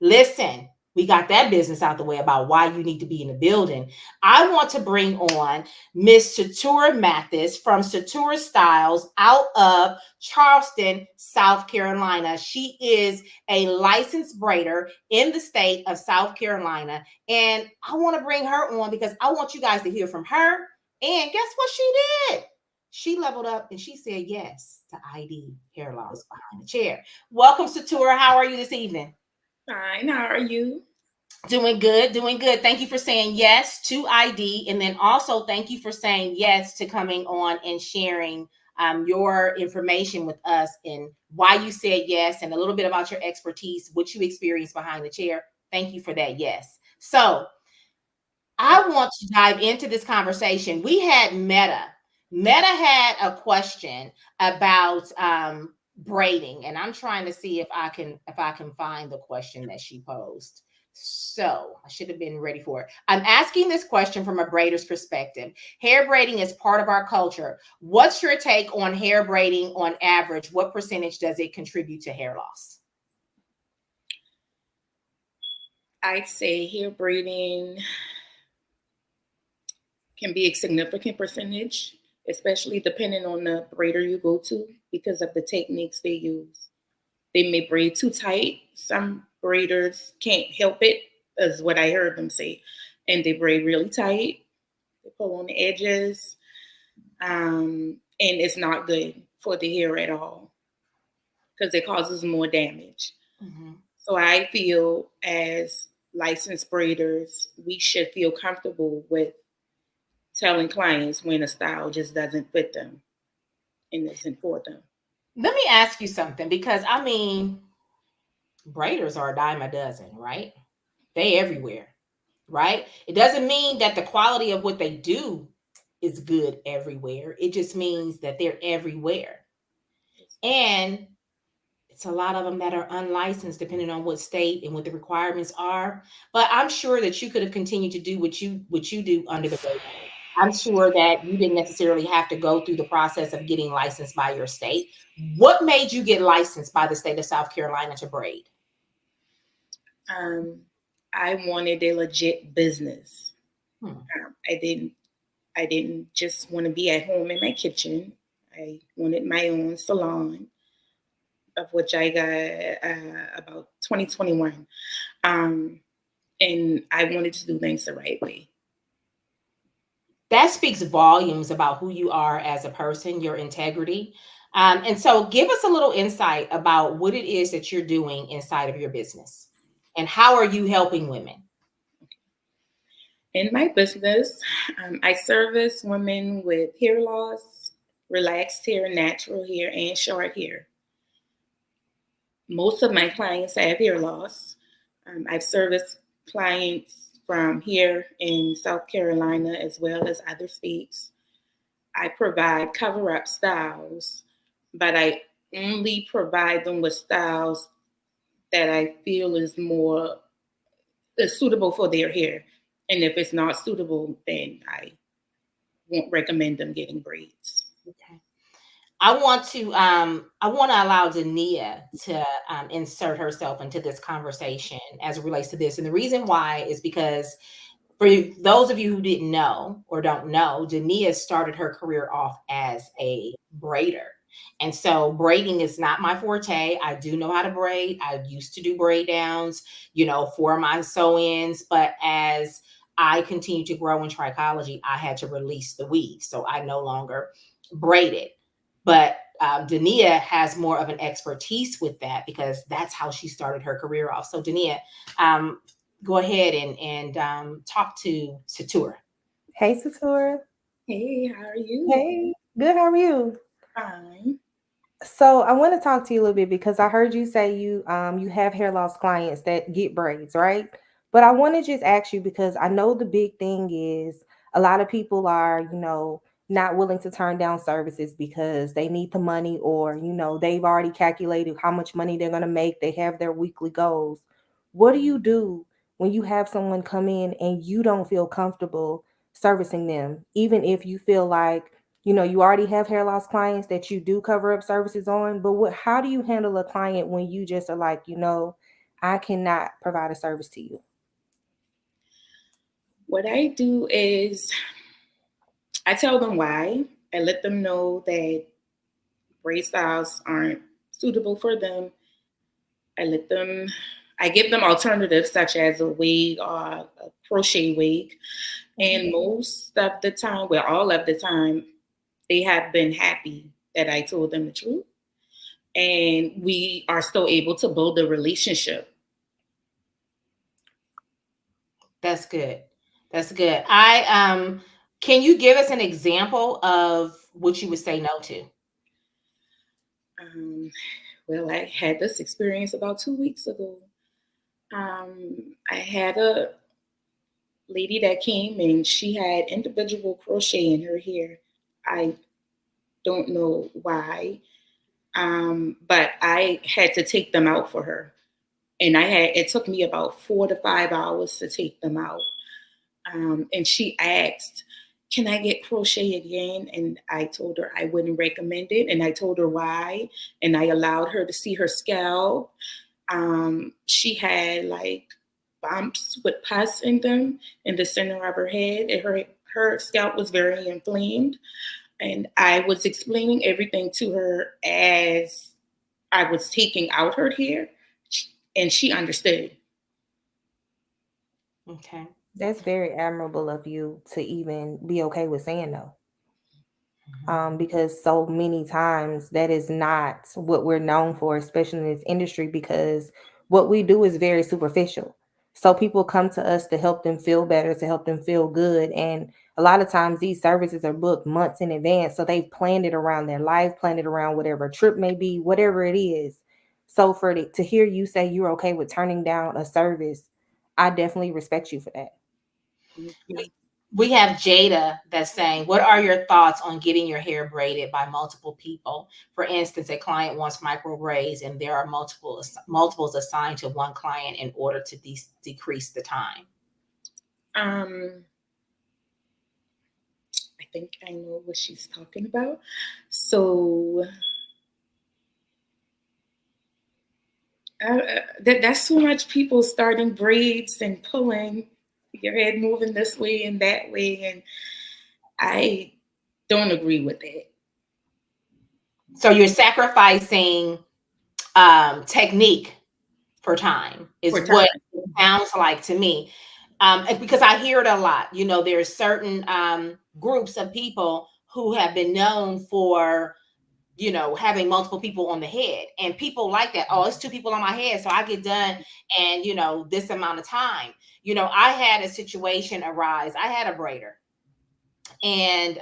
listen, we got that business out the way about why you need to be in the building. I want to bring on Miss Satura Mathis from Satura Styles out of Charleston, South Carolina. She is a licensed braider in the state of South Carolina. And I want to bring her on because I want you guys to hear from her. And guess what she did? She leveled up and she said yes to ID hair loss behind the chair. Welcome, Satura. How are you this evening? Fine. How are you? Doing good, doing good. Thank you for saying yes to ID. And then also thank you for saying yes to coming on and sharing your information with us and why you said yes and a little bit about your expertise, what you experienced behind the chair. Thank you for that yes. So I want to dive into this conversation. We had Meta. Meta had a question about braiding, and I'm trying to see if I can find the question that she posed. So I should have been ready for it. I'm asking this question from a braider's perspective. Hair braiding is part of our culture. What's your take on hair braiding on average? What percentage does it contribute to hair loss? I'd say hair braiding can be a significant percentage, especially depending on the braider you go to because of the techniques they use. They may braid too tight. Some braiders can't help it, is what I heard them say. And they braid really tight. They pull on the edges. And it's not good for the hair at all because it causes more damage. Mm-hmm. So I feel as licensed braiders, we should feel comfortable with telling clients when a style just doesn't fit them and isn't for them. Let me ask you something, because I mean, braiders are a dime a dozen, right? They everywhere, right? It doesn't mean that the quality of what they do is good everywhere. It just means that they're everywhere. And it's a lot of them that are unlicensed, depending on what state and what the requirements are. But I'm sure that you could have continued to do what you do under the radar. I'm sure that you didn't necessarily have to go through the process of getting licensed by your state. What made you get licensed by the state of South Carolina to braid? I wanted a legit business. I didn't just want to be at home in my kitchen. I wanted my own salon, of which I got about 2021. And I wanted to do things the right way. That speaks volumes about who you are as a person, your integrity. And so give us a little insight about what it is that you're doing inside of your business and how are you helping women? In my business, I service women with hair loss, relaxed hair, natural hair, and short hair. Most of my clients have hair loss. I've serviced clients from here in South Carolina as well as other states. I provide cover-up styles, but I only provide them with styles that I feel is suitable for their hair. And if it's not suitable, then I won't recommend them getting braids. Okay. I want to allow Dania to insert herself into this conversation as it relates to this. And the reason why is because for those of you who didn't know or don't know, Dania started her career off as a braider. And so braiding is not my forte. I do know how to braid. I used to do braid downs, for my sew-ins, but as I continue to grow in trichology, I had to release the weave. So I no longer braid it. But Dania has more of an expertise with that because that's how she started her career off. So Dania, go ahead and talk to Satura. Hey, Satura. Hey, how are you? Hey, good. How are you? Fine. So I want to talk to you a little bit because I heard you say you have hair loss clients that get braids, right? But I want to just ask you because I know the big thing is a lot of people are, not willing to turn down services because they need the money or, they've already calculated how much money they're going to make. They have their weekly goals. What do you do when you have someone come in and you don't feel comfortable servicing them, even if you feel like you already have hair loss clients that you do cover up services on, but how do you handle a client when you just are like, I cannot provide a service to you? What I do is I tell them why. I let them know that braid styles aren't suitable for them. I let them, I give them alternatives such as a wig or a crochet wig. And most of the time, well, all of the time, they have been happy that I told them the truth. And we are still able to build a relationship. That's good. That's good. I can you give us an example of what you would say no to? Um, well, I had this experience about 2 weeks ago. I had a lady that came and she had individual crochet in her hair. I don't know why, but I had to take them out for her, and it took me about 4 to 5 hours to take them out. And she asked, "Can I get crochet again?" And I told her I wouldn't recommend it, and I told her why, and I allowed her to see her scalp. She had like bumps with pus in them in the center of her head, and her scalp was very inflamed. And I was explaining everything to her as I was taking out her hair, and she understood. Okay. That's very admirable of you to even be okay with saying no. Because so many times that is not what we're known for, especially in this industry, because what we do is very superficial. So people come to us to help them feel better, to help them feel good. And a lot of times these services are booked months in advance. So they've planned it around their life, planned it around whatever trip may be, whatever it is. So to hear you say you're okay with turning down a service, I definitely respect you for that. Thank you. We have Jada that's saying, what are your thoughts on getting your hair braided by multiple people? For instance, a client wants micro braids and there are multiples assigned to one client in order to decrease the time. Um, I think I know what she's talking about. So that's so much people starting braids and pulling your head moving this way and that way, and I don't agree with that. So you're sacrificing technique for time is For what time. it sounds like to me. Because I hear it a lot. There's certain groups of people who have been known for having multiple people on the head, and people like that. Oh, it's two people on my head, so I get done and this amount of time. I had a situation arise. I had a braider, and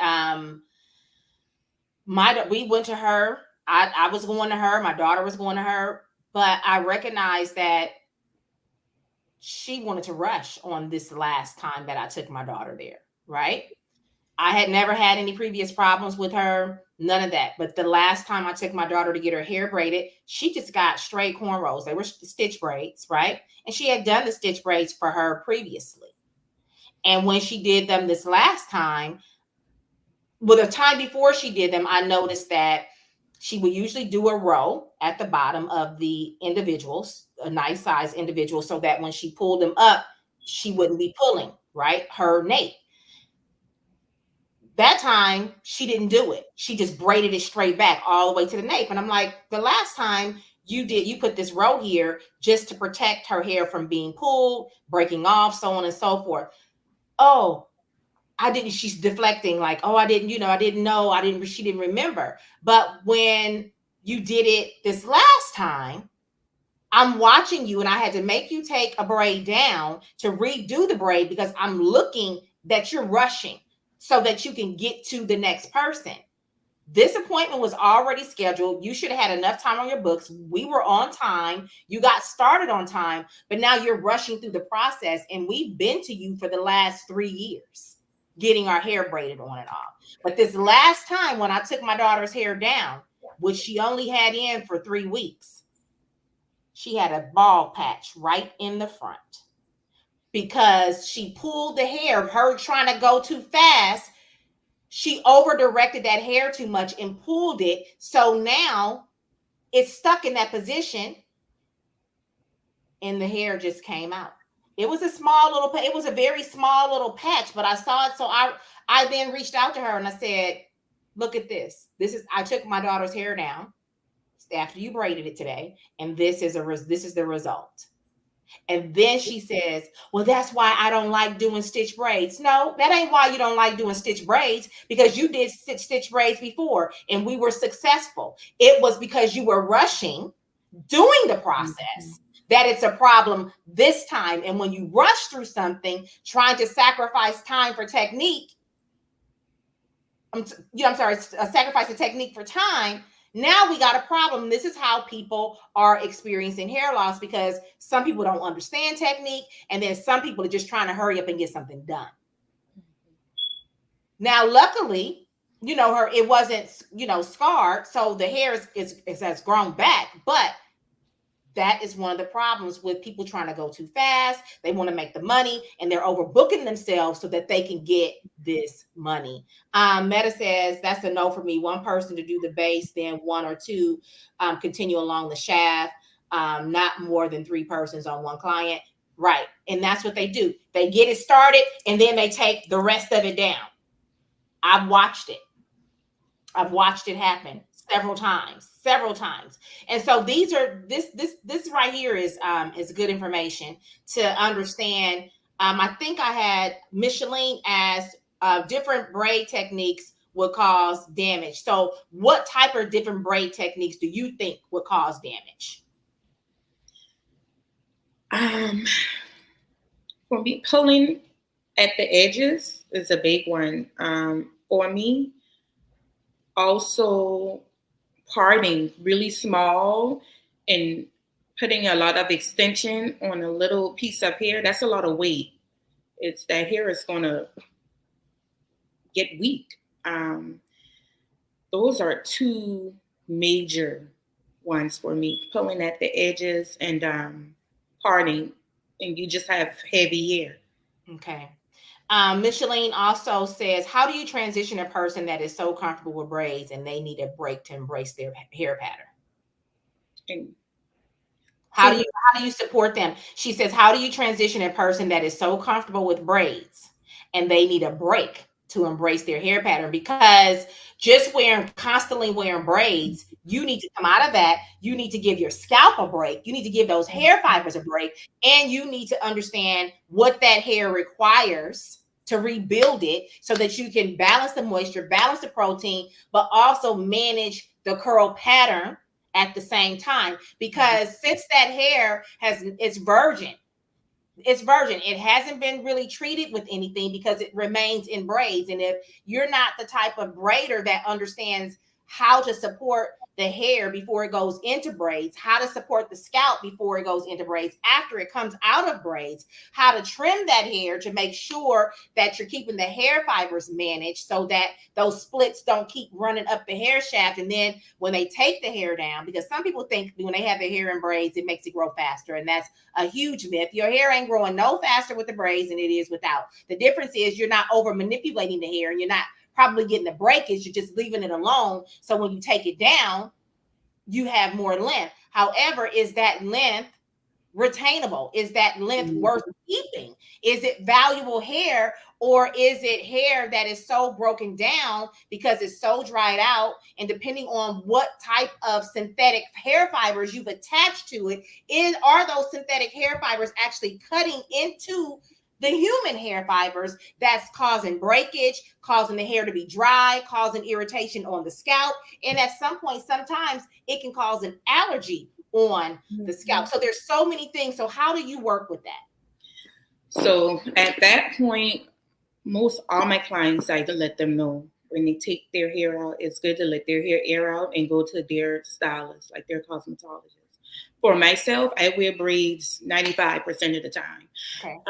we went to her. I was going to her. My daughter was going to her, but I recognized that she wanted to rush on this last time that I took my daughter there. Right? I had never had any previous problems with her, none of that. But the last time I took my daughter to get her hair braided, she just got straight cornrows. They were stitch braids, right? And she had done the stitch braids for her previously. And when she did them this last time, well, the time before she did them, I noticed that she would usually do a row at the bottom of the individuals, a nice size individual, so that when she pulled them up, she wouldn't be pulling, right? Her nape. That time she didn't do it. She just braided it straight back all the way to the nape. And I'm like, the last time you put this row here just to protect her hair from being pulled, breaking off, so on and so forth. Oh, I didn't, she's deflecting like, oh, I didn't, she didn't remember. But when you did it this last time, I'm watching you and I had to make you take a braid down to redo the braid because I'm looking that you're rushing so that you can get to the next person. This appointment was already scheduled. You should have had enough time on your books. We were on time. You got started on time, but now you're rushing through the process. And we've been to you for the last 3 years, getting our hair braided on and off. But this last time when I took my daughter's hair down, which she only had in for 3 weeks, she had a bald patch right in the front because she pulled the hair, her trying to go too fast. She over directed that hair too much and pulled it. So now it's stuck in that position and the hair just came out. It was a small little, it was a very small little patch, but I saw it. So I then reached out to her and I said, look at this. I took my daughter's hair down after you braided it today. And this is the result. And then she says, well, that's why I don't like doing stitch braids. No, that ain't why you don't like doing stitch braids, because you did stitch braids before and we were successful. It was because you were rushing doing the process that it's a problem this time. And when you rush through something, trying to sacrifice time for technique, sacrifice the technique for time, now we got a problem. This is how people are experiencing hair loss, because some people don't understand technique, and then some people are just trying to hurry up and get something done. Now, luckily, it wasn't, scarred, so the hair has grown back, but that is one of the problems with people trying to go too fast. They want to make the money and they're overbooking themselves so that they can get this money. Meta says that's a no for me. One person to do the base, then one or two continue along the shaft. Not more than 3 persons on one client. Right. And that's what they do. They get it started and then they take the rest of it down. I've watched it happen several times. And so this right here is good information to understand. I think I had Micheline ask different braid techniques would cause damage. So what type of different braid techniques do you think would cause damage? For me, pulling at the edges is a big one for me. Also, parting really small and putting a lot of extension on a little piece of hair, that's a lot of weight. It's that hair is going to get weak. Those are 2 major ones for me, pulling at the edges and parting, and you just have heavy hair. Okay. Micheline also says, how do you transition a person that is so comfortable with braids and they need a break to embrace their hair pattern? And how do you support them? She says, how do you transition a person that is so comfortable with braids and they need a break to embrace their hair pattern? Because just constantly wearing braids, you need to come out of that. You need to give your scalp a break. You need to give those hair fibers a break. And you need to understand what that hair requires to rebuild it so that you can balance the moisture, balance the protein, but also manage the curl pattern at the same time. Because since that hair it's virgin, it hasn't been really treated with anything because it remains in braids. And if you're not the type of braider that understands how to support the hair before it goes into braids, how to support the scalp before it goes into braids, after it comes out of braids, how to trim that hair to make sure that you're keeping the hair fibers managed so that those splits don't keep running up the hair shaft. And then when they take the hair down, because some people think when they have their hair in braids, it makes it grow faster. And that's a huge myth. Your hair ain't growing no faster with the braids than it is without. The difference is you're not over manipulating the hair and you're not probably getting the breakage, you're just leaving it alone. So when you take it down, you have more length. However, is that length retainable? Is that length worth keeping? Is it valuable hair, or is it hair that is so broken down because it's so dried out? And depending on what type of synthetic hair fibers you've attached to it, are those synthetic hair fibers actually cutting into the human hair fibers that's causing breakage, causing the hair to be dry, causing irritation on the scalp. And at some point, sometimes it can cause an allergy on the scalp. So there's so many things. So how do you work with that? So at that point, most all my clients, I can let them know when they take their hair out, it's good to let their hair air out and go to their stylist, like their cosmetologist. For myself, I wear braids 95% of the time, okay.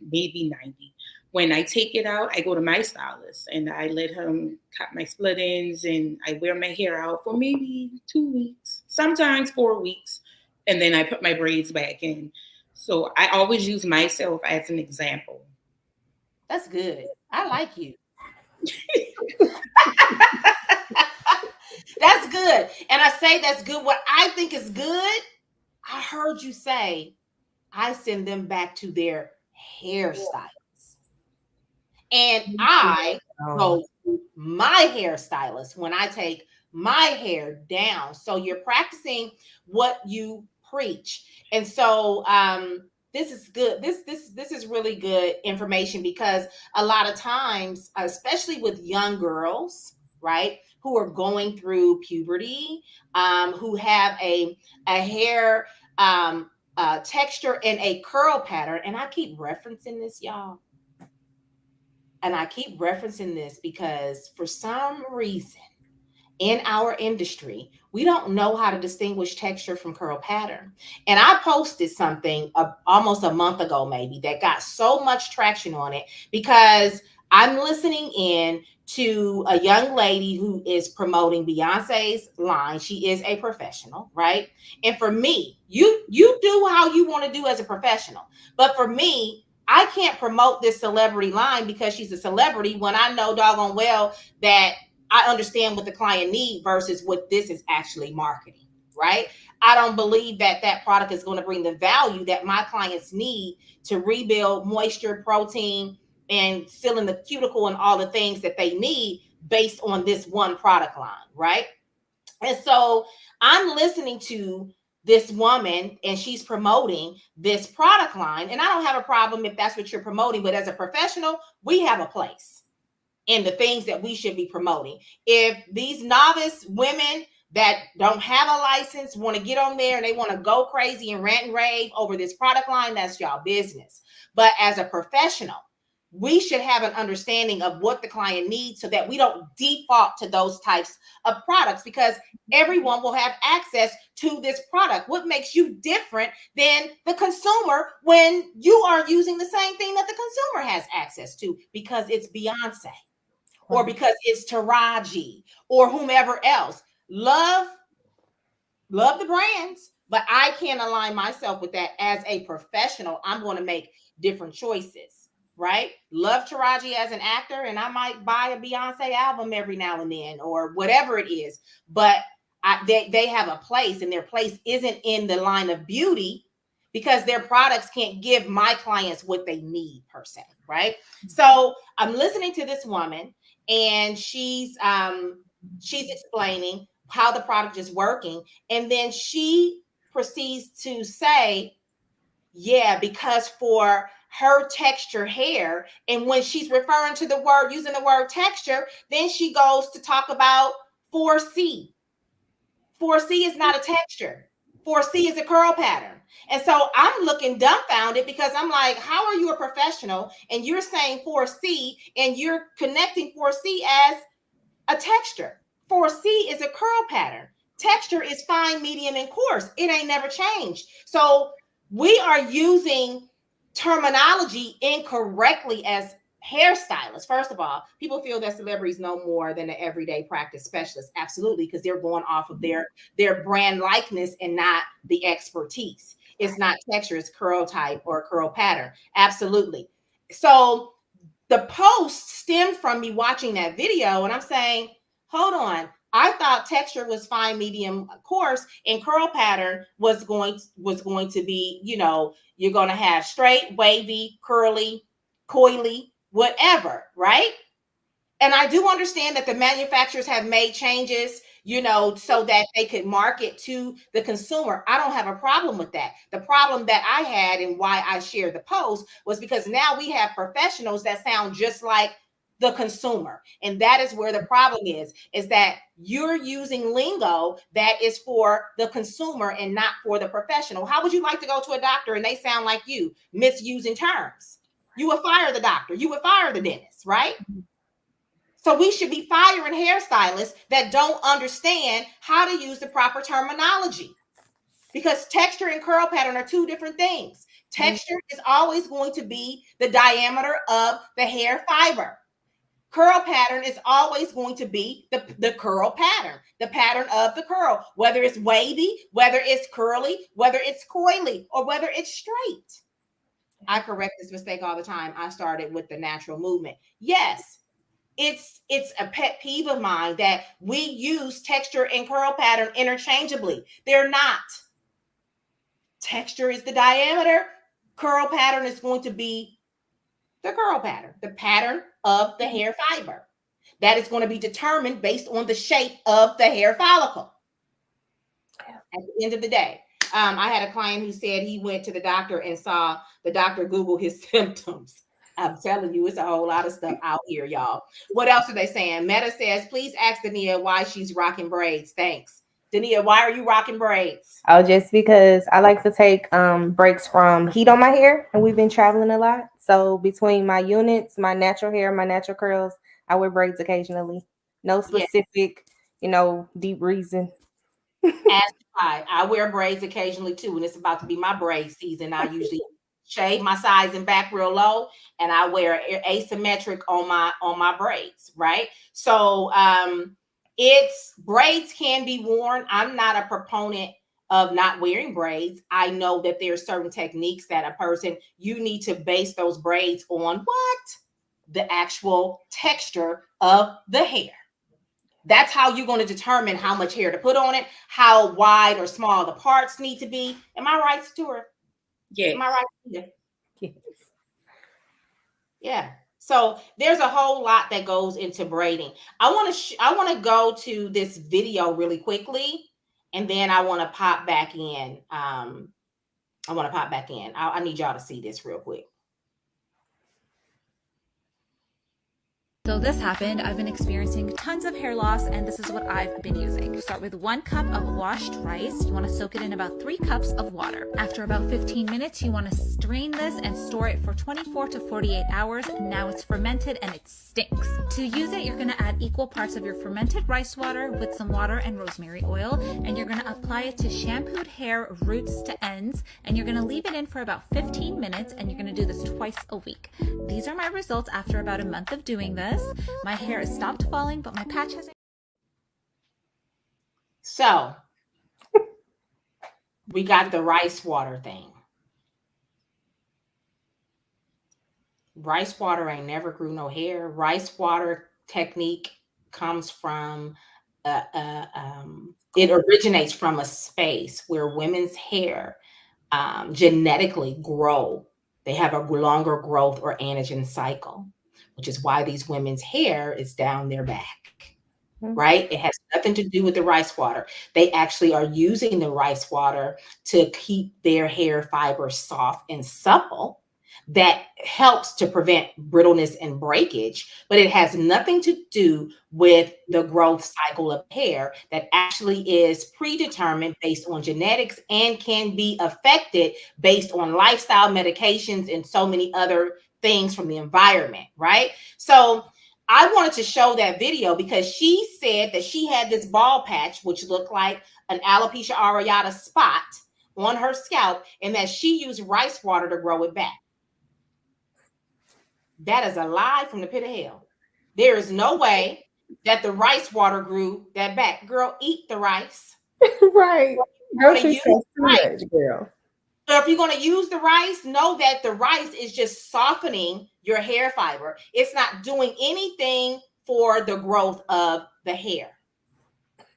Maybe 90. When I take it out, I go to my stylist and I let him cut my split ends, and I wear my hair out for maybe 2 weeks, sometimes 4 weeks, and then I put my braids back in. So I always use myself as an example. That's good. I like you. That's good. And I say that's good. What I think is good, I heard you say, I send them back to their hairstylist. And I go to my hairstylist when I take my hair down. So you're practicing what you preach. And so this is good. This is really good information, because a lot of times, especially with young girls, right, who are going through puberty, who have a hair texture and a curl pattern. And I keep referencing this, y'all. And I keep referencing this because for some reason in our industry, we don't know how to distinguish texture from curl pattern. And I posted something almost a month ago, maybe, that got so much traction on it because I'm listening in to a young lady who is promoting Beyonce's line. She is a professional, right? And for me, you do how you want to do as a professional. But for me, I can't promote this celebrity line because she's a celebrity when I know doggone well that I understand what the client needs versus what this is actually marketing, right? I don't believe that that product is going to bring the value that my clients need to rebuild moisture, protein, and seal in the cuticle and all the things that they need based on this one product line, right? And so I'm listening to this woman and she's promoting this product line. And I don't have a problem if that's what you're promoting, but as a professional, we have a place in the things that we should be promoting. If these novice women that don't have a license want to get on there and they want to go crazy and rant and rave over this product line, that's y'all business. But as a professional, we should have an understanding of what the client needs so that we don't default to those types of products, because everyone will have access to this product. What makes you different than the consumer when you are using the same thing that the consumer has access to? Because it's Beyonce, or because it's Taraji, or whomever else. Love the brands, but I can't align myself with that as a professional. I'm going to make different choices, right? Love Taraji as an actor, and I might buy a Beyonce album every now and then, or whatever it is. But they have a place, and their place isn't in the line of beauty, because their products can't give my clients what they need per se, right? So I'm listening to this woman, and she's explaining how the product is working, and then she proceeds to say, yeah, because for her texture hair, and when she's referring to the word, using the word texture, then she goes to talk about 4C. 4C is not a texture. 4C is a curl pattern. And so I'm looking dumbfounded, because I'm like, how are you a professional and you're saying 4C and you're connecting 4C as a texture? 4C is a curl pattern. Texture is fine, medium, and coarse. It ain't never changed. So we are using terminology incorrectly as hairstylists. First of all, people feel that celebrities know more than the everyday practice specialists. Absolutely, because they're going off of their brand likeness and not the expertise. It's not texture, it's curl type or curl pattern. Absolutely. So the post stemmed from me watching that video, and I'm saying, hold on, I thought texture was fine, medium, coarse, and curl pattern was going to be, you're going to have straight, wavy, curly, coily, whatever, right? And I do understand that the manufacturers have made changes, so that they could market to the consumer. I don't have a problem with that. The problem that I had and why I shared the post was because now we have professionals that sound just like the consumer. And that is where the problem is that you're using lingo that is for the consumer and not for the professional. How would you like to go to a doctor and they sound like you, misusing terms? You would fire the doctor. You would fire the dentist, right? So we should be firing hairstylists that don't understand how to use the proper terminology, because texture and curl pattern are two different things. Texture is always going to be the diameter of the hair fiber. Curl pattern is always going to be the curl pattern, the pattern of the curl, whether it's wavy, whether it's curly, whether it's coily, or whether it's straight. I correct this mistake all the time. I started with the natural movement. Yes. It's a pet peeve of mine that we use texture and curl pattern interchangeably. They're not. Texture is the diameter. Curl pattern is going to be the curl pattern, the pattern of the hair fiber. That is going to be determined based on the shape of the hair follicle. At the end of the day, I had a client who said he went to the doctor and saw the doctor Google his symptoms. I'm telling you, it's a whole lot of stuff out here, y'all. What else are they saying? Meta says, please ask Dania why she's rocking braids. Thanks. Dania, why are you rocking braids? Oh, just because I like to take breaks from heat on my hair, and we've been traveling a lot. So between my units, my natural hair, my natural curls, I wear braids occasionally. No specific, deep reason. Ask why. I wear braids occasionally too, and it's about to be my braid season. I usually shave my sides and back real low, and I wear asymmetric on my braids, right? So it's braids can be worn. I'm not a proponent of not wearing braids. I know that there are certain techniques that a person, you need to base those braids on what? The actual texture of the hair. That's how you're going to determine how much hair to put on it, how wide or small the parts need to be. Am I right, Stuart? Yeah. Am I right? Yes. Yeah. So there's a whole lot that goes into braiding. I want to go to this video really quickly, and then I want to pop back in. I need y'all to see this real quick. So this happened. I've been experiencing tons of hair loss, and this is what I've been using. Start with 1 cup of washed rice. You want to soak it in about 3 cups of water. After about 15 minutes, you want to strain this and store it for 24 to 48 hours. Now it's fermented and it stinks. To use it, you're going to add equal parts of your fermented rice water with some water and rosemary oil, and you're going to apply it to shampooed hair, roots to ends, and you're going to leave it in for about 15 minutes, and you're going to do this twice a week. These are my results after about a month of doing this. My hair has stopped falling, but my patch hasn't. So we got the rice water thing. Rice water ain't never grew no hair. Rice water technique comes from it originates from a space where women's hair genetically grow. They have a longer growth or anagen cycle, which is why these women's hair is down their back, right? It has nothing to do with the rice water. They actually are using the rice water to keep their hair fibers soft and supple. That helps to prevent brittleness and breakage, but it has nothing to do with the growth cycle of hair that actually is predetermined based on genetics and can be affected based on lifestyle, medications, and so many other things from the environment, right? So I wanted to show that video because she said that she had this bald patch, which looked like an alopecia areata spot on her scalp, and that she used rice water to grow it back. That is a lie from the pit of hell. There is no way that the rice water grew that back. Girl, eat the rice. Right. Girl. So if you're going to use the rice, know that the rice is just softening your hair fiber. It's not doing anything for the growth of the hair.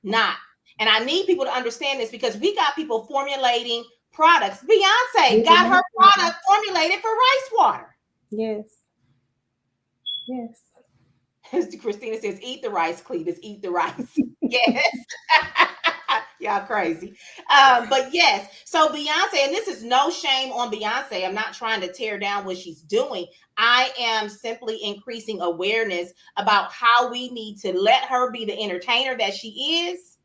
not. And I need people to understand this because we got people formulating products. Beyonce got her product formulated for rice water. Yes. Yes. Christina says, eat the rice, Cletus, eat the rice. Yes. Y'all crazy. But yes, so Beyonce, and this is no shame on Beyonce. I'm not trying to tear down what she's doing. I am simply increasing awareness about how we need to let her be the entertainer that she is.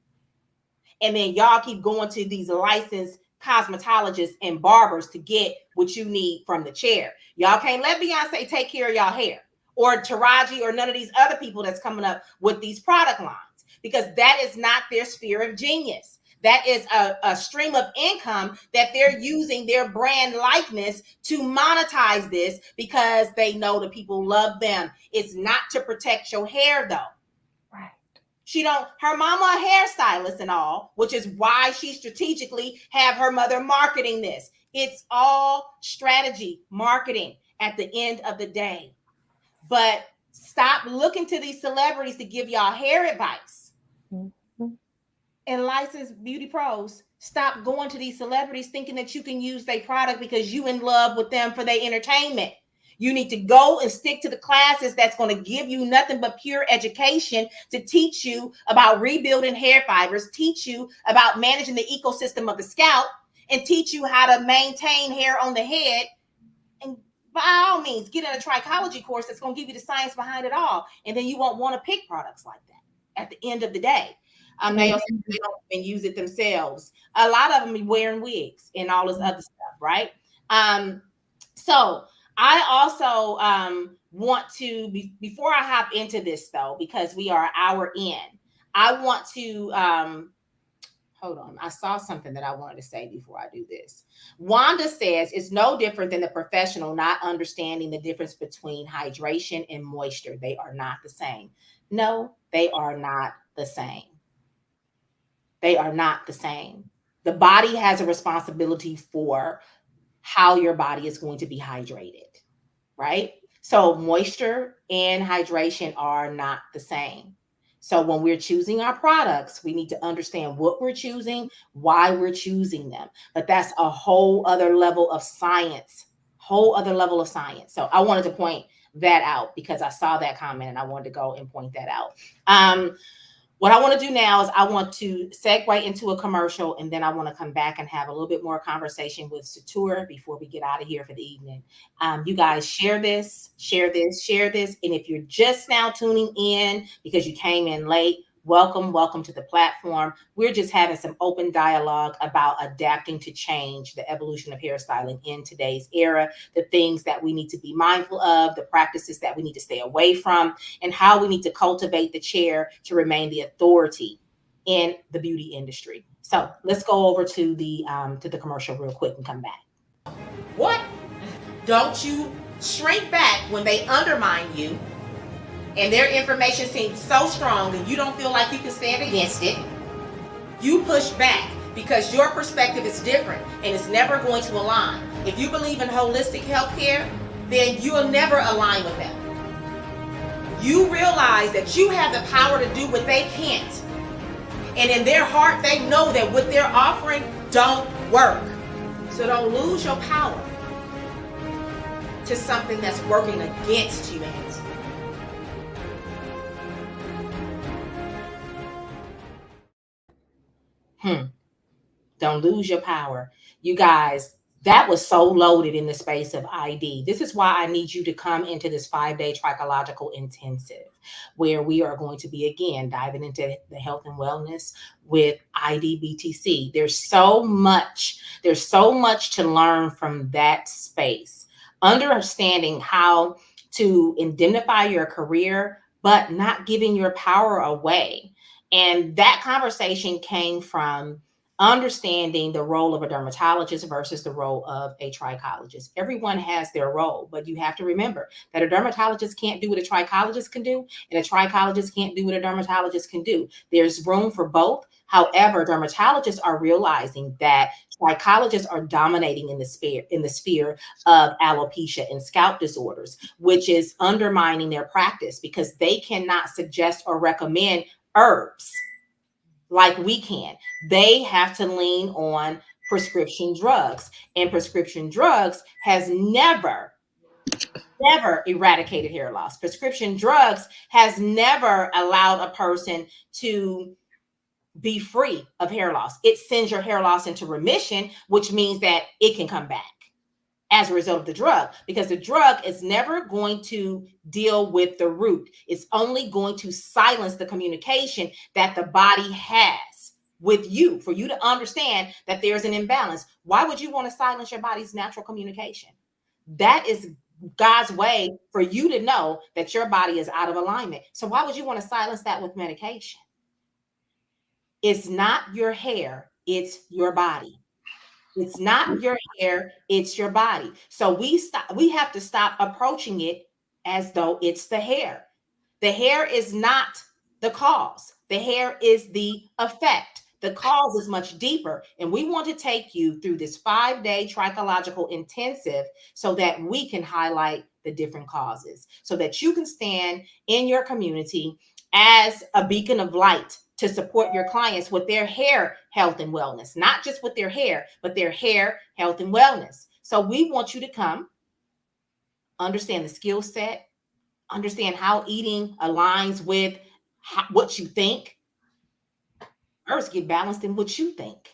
And then y'all keep going to these licensed cosmetologists and barbers to get what you need from the chair. Y'all can't let Beyonce take care of y'all hair, or Taraji, or none of these other people that's coming up with these product lines, because that is not their sphere of genius. That is a stream of income that they're using their brand likeness to monetize this because they know the people love them. It's not to protect your hair though. Right. She don't, her mama a hairstylist and all, which is why she strategically have her mother marketing this. It's all strategy, marketing at the end of the day. But stop looking to these celebrities to give y'all hair advice. Mm-hmm. And licensed beauty pros, stop going to these celebrities thinking that you can use their product because you in love with them for their entertainment. You need to go and stick to the classes that's going to give you nothing but pure education to teach you about rebuilding hair fibers, teach you about managing the ecosystem of the scalp, and teach you how to maintain hair on the head. And by all means, get in a trichology course that's going to give you the science behind it all. And then you won't want to pick products like that at the end of the day. They don't even use it themselves. A lot of them are wearing wigs and all this other stuff, right? So I also want to, before I hop into this though, because we are an hour in, I want to, hold on. I saw something that I wanted to say before I do this. Wanda says it's no different than the professional not understanding the difference between hydration and moisture. They are not the same. No, they are not the same. They are not the same. The body has a responsibility for how your body is going to be hydrated, right? So moisture and hydration are not the same. So when we're choosing our products, we need to understand what we're choosing, why we're choosing them. But that's a whole other level of science, So I wanted to point that out because I saw that comment and I wanted to go and point that out. What I want to do now is I want to segue into a commercial, and then I want to come back and have a little bit more conversation with Satura before we get out of here for the evening. You guys share this. And if you're just now tuning in because you came in late, welcome to the platform. We're just having some open dialogue about adapting to change, the evolution of hairstyling in today's era, the things that we need to be mindful of, the practices that we need to stay away from, and how we need to cultivate the chair to remain the authority in the beauty industry. So let's go over to the commercial real quick and come back. What? Don't you shrink back when they undermine you and their information seems so strong and you don't feel like you can stand against it. You push back because your perspective is different and it's never going to align. If you believe in holistic healthcare, then you'll never align with them. You realize that you have the power to do what they can't. And in their heart, they know that what they're offering don't work. So don't lose your power to something that's working against you, Nancy. Don't lose your power. You guys, that was so loaded in the space of ID. This is why I need you to come into this 5-day trichological intensive, where we are going to be, again, diving into the health and wellness with IDBTC. There's so much to learn from that space. Understanding how to indemnify your career, but not giving your power away. And that conversation came from understanding the role of a dermatologist versus the role of a trichologist. Everyone has their role, but you have to remember that a dermatologist can't do what a trichologist can do, and a trichologist can't do what a dermatologist can do. There's room for both. However, dermatologists are realizing that trichologists are dominating in the sphere of alopecia and scalp disorders, which is undermining their practice because they cannot suggest or recommend herbs. like we can. They have to lean on prescription drugs, and prescription drugs has never eradicated hair loss. Prescription drugs has never allowed a person to be free of hair loss. It sends your hair loss into remission, which means that it can come back as a result of the drug, because the drug is never going to deal with the root. It's only going to silence the communication that the body has with you, for you to understand that there's an imbalance. Why would you want to silence your body's natural communication? That is God's way for you to know that your body is out of alignment. So why would you want to silence that with medication? It's not your hair, it's your body. It's not your hair, it's your body. So we have to stop approaching it as though it's the hair. The hair is not the cause. The hair is the effect. The cause is much deeper. And we want to take you through this 5-day trichological intensive so that we can highlight the different causes, so that you can stand in your community as a beacon of light to support your clients with their hair health and wellness, not just with their hair, but their hair health and wellness. So we want you to come, understand the skill set, understand how eating aligns with what you think. First, get balanced in what you think.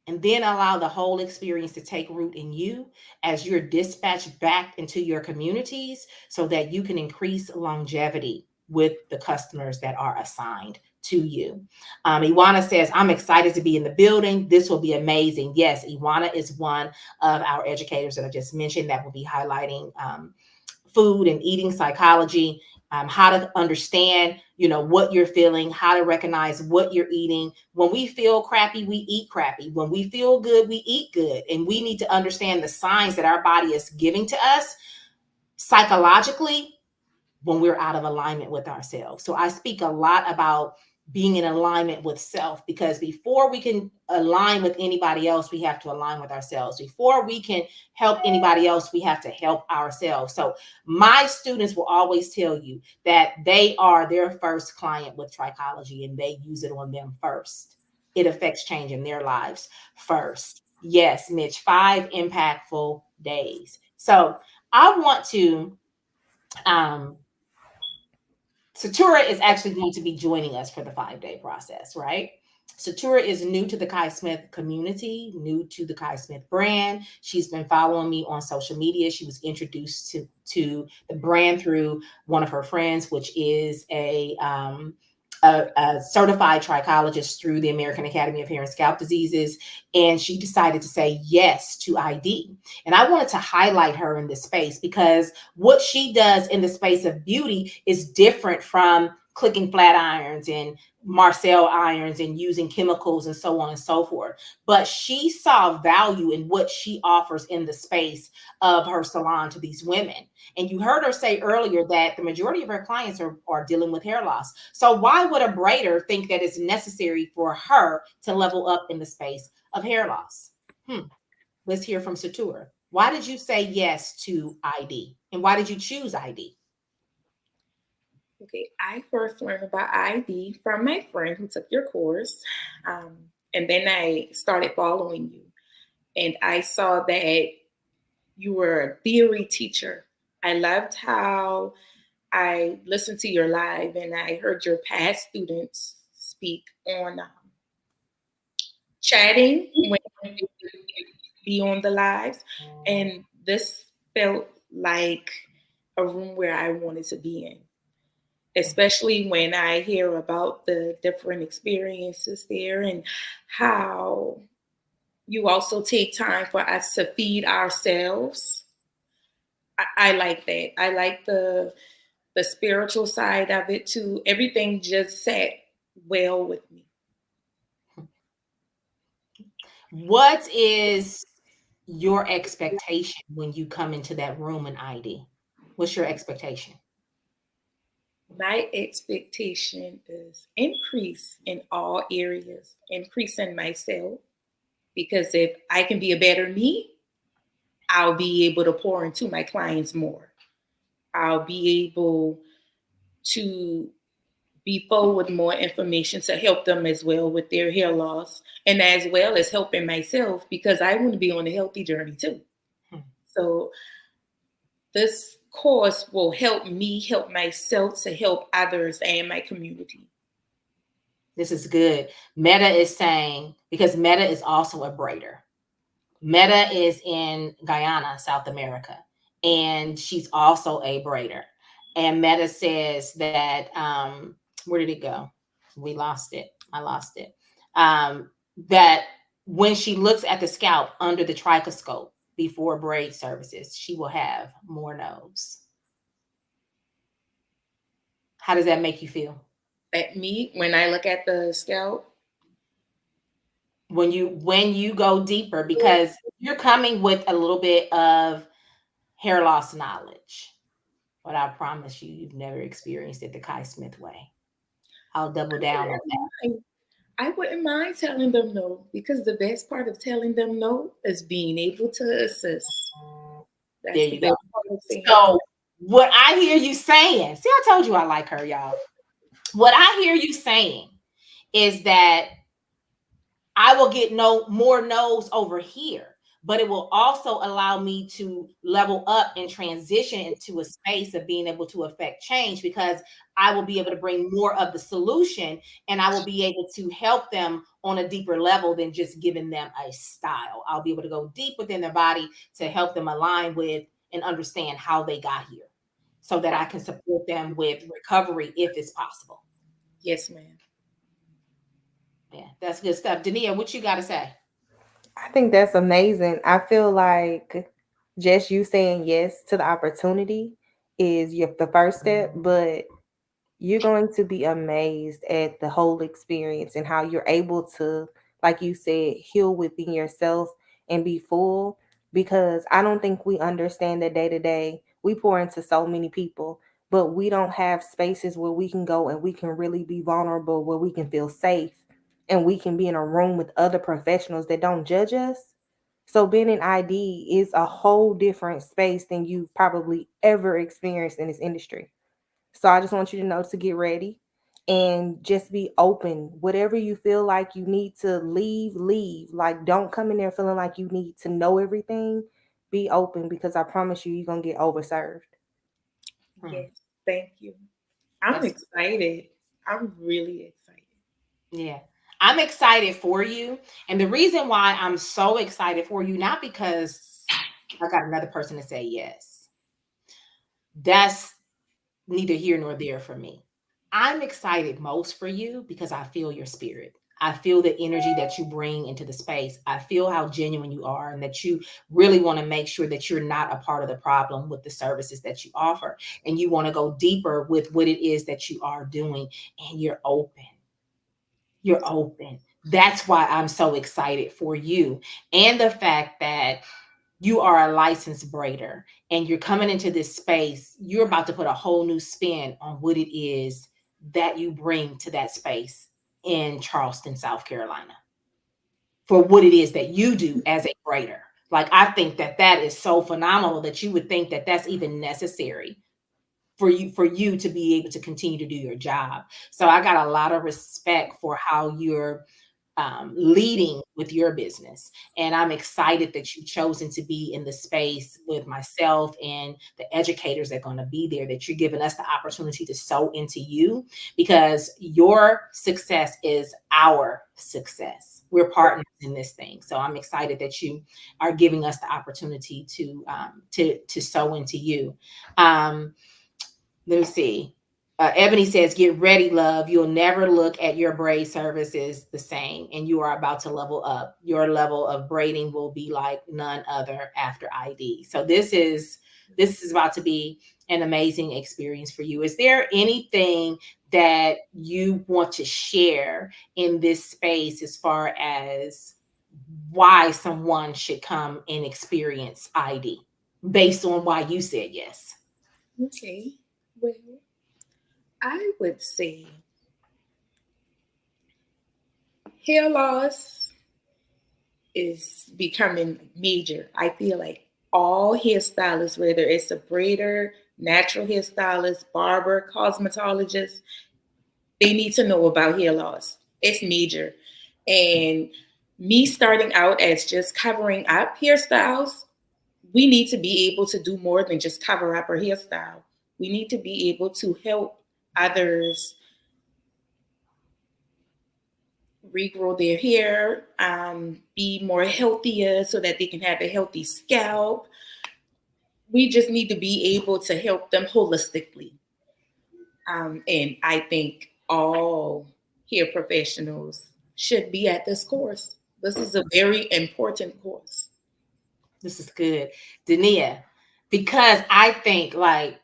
And then allow the whole experience to take root in you as you're dispatched back into your communities so that you can increase longevity with the customers that are assigned to you. Iwana says, I'm excited to be in the building. This will be amazing. Yes, Iwana is one of our educators that I just mentioned that will be highlighting food and eating psychology, how to understand, what you're feeling, how to recognize what you're eating. When we feel crappy, we eat crappy. When we feel good, we eat good. And we need to understand the signs that our body is giving to us psychologically when we're out of alignment with ourselves. So I speak a lot about being in alignment with self, because before we can align with anybody else, we have to align with ourselves. Before we can help anybody else, we have to help ourselves. So my students will always tell you that they are their first client with trichology and they use it on them first. It affects change in their lives first. Yes, Mitch, 5 impactful days. So I want to Satura is actually going to be joining us for the 5-day process, right? Satura is new to the Kai Smith community, new to the Kai Smith brand. She's been following me on social media. She was introduced to the brand through one of her friends, which is a certified trichologist through the American Academy of Hair and Scalp Diseases. And she decided to say yes to ID. And I wanted to highlight her in this space because what she does in the space of beauty is different from clicking flat irons and Marcel irons and using chemicals and so on and so forth. But she saw value in what she offers in the space of her salon to these women. And you heard her say earlier that the majority of her clients are dealing with hair loss. So why would a braider think that it's necessary for her to level up in the space of hair loss? Let's hear from Satura. Why did you say yes to ID? And why did you choose ID? Okay, I first learned about ID from my friend who took your course. And then I started following you. And I saw that you were a theory teacher. I loved how I listened to your live and I heard your past students speak on chatting when they would be on the lives. And this felt like a room where I wanted to be in, especially when I hear about the different experiences there and how you also take time for us to feed ourselves. I like that. I like the spiritual side of it too. Everything just sat well with me. What is your expectation when you come into that room in ID? What's your expectation? My expectation is increase in all areas, increase in myself, because if I can be a better me, I'll be able to pour into my clients more. I'll be able to be forward with more information to help them as well with their hair loss, and as well as helping myself because I want to be on a healthy journey too. So this course will help me help myself to help others and my community. This is good. Meta is saying, because Meta is also a braider. Meta is in Guyana, South America, and she's also a braider. And Meta says that, where did it go? We lost it. I lost it. That when she looks at the scalp under the trichoscope before braid services, she will have more nodes. How does that make you feel? At me, when I look at the scalp, when you go deeper, because you're coming with a little bit of hair loss knowledge, but I promise you, you've never experienced it the Kai Smith way. I'll double down on that. I wouldn't mind telling them no, because the best part of telling them no is being able to assist. That's There the you best go. part of saying So what I hear you saying, see, I told you I like her, y'all. What I hear you saying is that I will get more no's over here, but it will also allow me to level up and transition into a space of being able to affect change, because I will be able to bring more of the solution, and I will be able to help them on a deeper level than just giving them a style. I'll be able to go deep within their body to help them align with and understand how they got here, so that I can support them with recovery if it's possible. Yes, ma'am. Yeah, that's good stuff. Dania, what you got to say? I think that's amazing. I feel like just you saying yes to the opportunity is the first step, but you're going to be amazed at the whole experience and how you're able to, like you said, heal within yourself and be full. Because I don't think we understand that day to day. We pour into so many people, but we don't have spaces where we can go and we can really be vulnerable, where we can feel safe and we can be in a room with other professionals that don't judge us. So being in ID is a whole different space than you've probably ever experienced in this industry. So I just want you to know to get ready and just be open. Whatever you feel like you need to leave, leave. Like, don't come in there feeling like you need to know everything. Be open, because I promise you, you're going to get overserved. Yes, thank you. I'm excited. I'm really excited. Yeah. I'm excited for you. And the reason why I'm so excited for you, not because I got another person to say yes. That's neither here nor there for me. I'm excited most for you because I feel your spirit. I feel the energy that you bring into the space. I feel how genuine you are, and that you really want to make sure that you're not a part of the problem with the services that you offer. And you want to go deeper with what it is that you are doing, and you're open. You're open. That's why I'm so excited for you. And the fact that you are a licensed braider and you're coming into this space, you're about to put a whole new spin on what it is that you bring to that space in Charleston, South Carolina, for what it is that you do as a braider. Like, I think that that is so phenomenal that you would think that that's even necessary for you to be able to continue to do your job. So I got a lot of respect for how you're leading with your business. And I'm excited that you've chosen to be in the space with myself and the educators that are going to be there, that you're giving us the opportunity to sow into you, because your success is our success. We're partners in this thing. So I'm excited that you are giving us the opportunity to sow into you. Let me see. Ebony says, get ready, love. You'll never look at your braid services the same, and you are about to level up. Your level of braiding will be like none other after ID. So this is about to be an amazing experience for you. Is there anything that you want to share in this space as far as why someone should come and experience ID based on why you said yes? Okay. Well, I would say hair loss is becoming major. I feel like all hairstylists, whether it's a braider, natural hairstylist, barber, cosmetologist, They need to know about hair loss. It's major. And me starting out as just covering up hairstyles, we need to be able to do more than just cover up our hairstyle. We need to be able to help others regrow their hair, be more healthier so that they can have a healthy scalp. We just need to be able to help them holistically. And I think all hair professionals should be at this course. This is a very important course. This is good. Dania, because I think like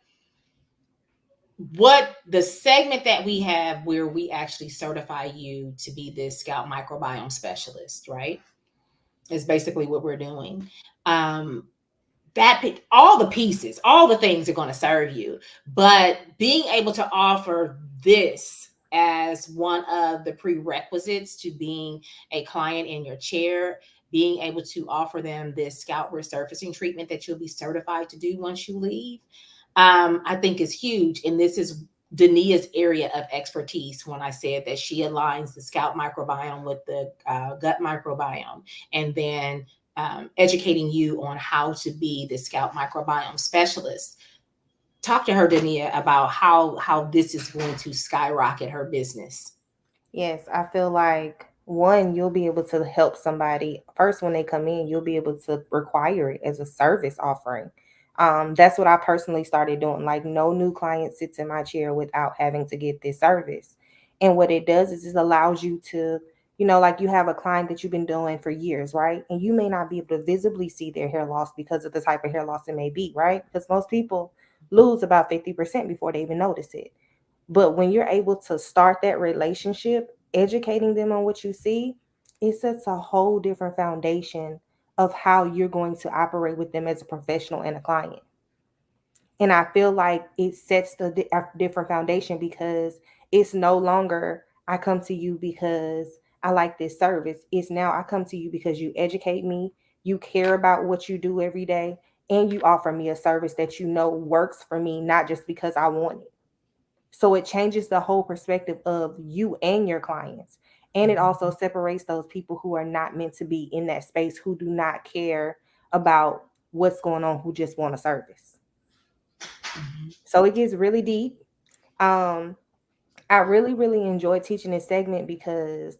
what the segment that we have where we actually certify you to be this scalp microbiome specialist, right? Is basically what we're doing. Um, that all the pieces, all the things are going to serve you, but being able to offer this as one of the prerequisites to being a client in your chair, being able to offer them this scalp resurfacing treatment that you'll be certified to do once you leave, I think is huge. And this is Dania's area of expertise when I said that she aligns the scalp microbiome with the gut microbiome, and then educating you on how to be the scalp microbiome specialist. Talk to her, Dania, about how this is going to skyrocket her business. Yes, I feel like one, you'll be able to help somebody first when they come in, you'll be able to require it as a service offering. That's what I personally started doing. Like, no new client sits in my chair without having to get this service. And what it does is it allows you to, like you have a client that you've been doing for years, right? And you may not be able to visibly see their hair loss because of the type of hair loss it may be, right? Because most people lose about 50% before they even notice it. But when you're able to start that relationship, educating them on what you see, it sets a whole different foundation of how you're going to operate with them as a professional and a client. And I feel like it sets a different foundation because it's no longer I come to you because I like this service. It's now I come to you because you educate me, you care about what you do every day, and you offer me a service that you know works for me, not just because I want it. So it changes the whole perspective of you and your clients. And it also separates those people who are not meant to be in that space, who do not care about what's going on, who just want a service. So it gets really deep. Um, I really, really enjoy teaching this segment because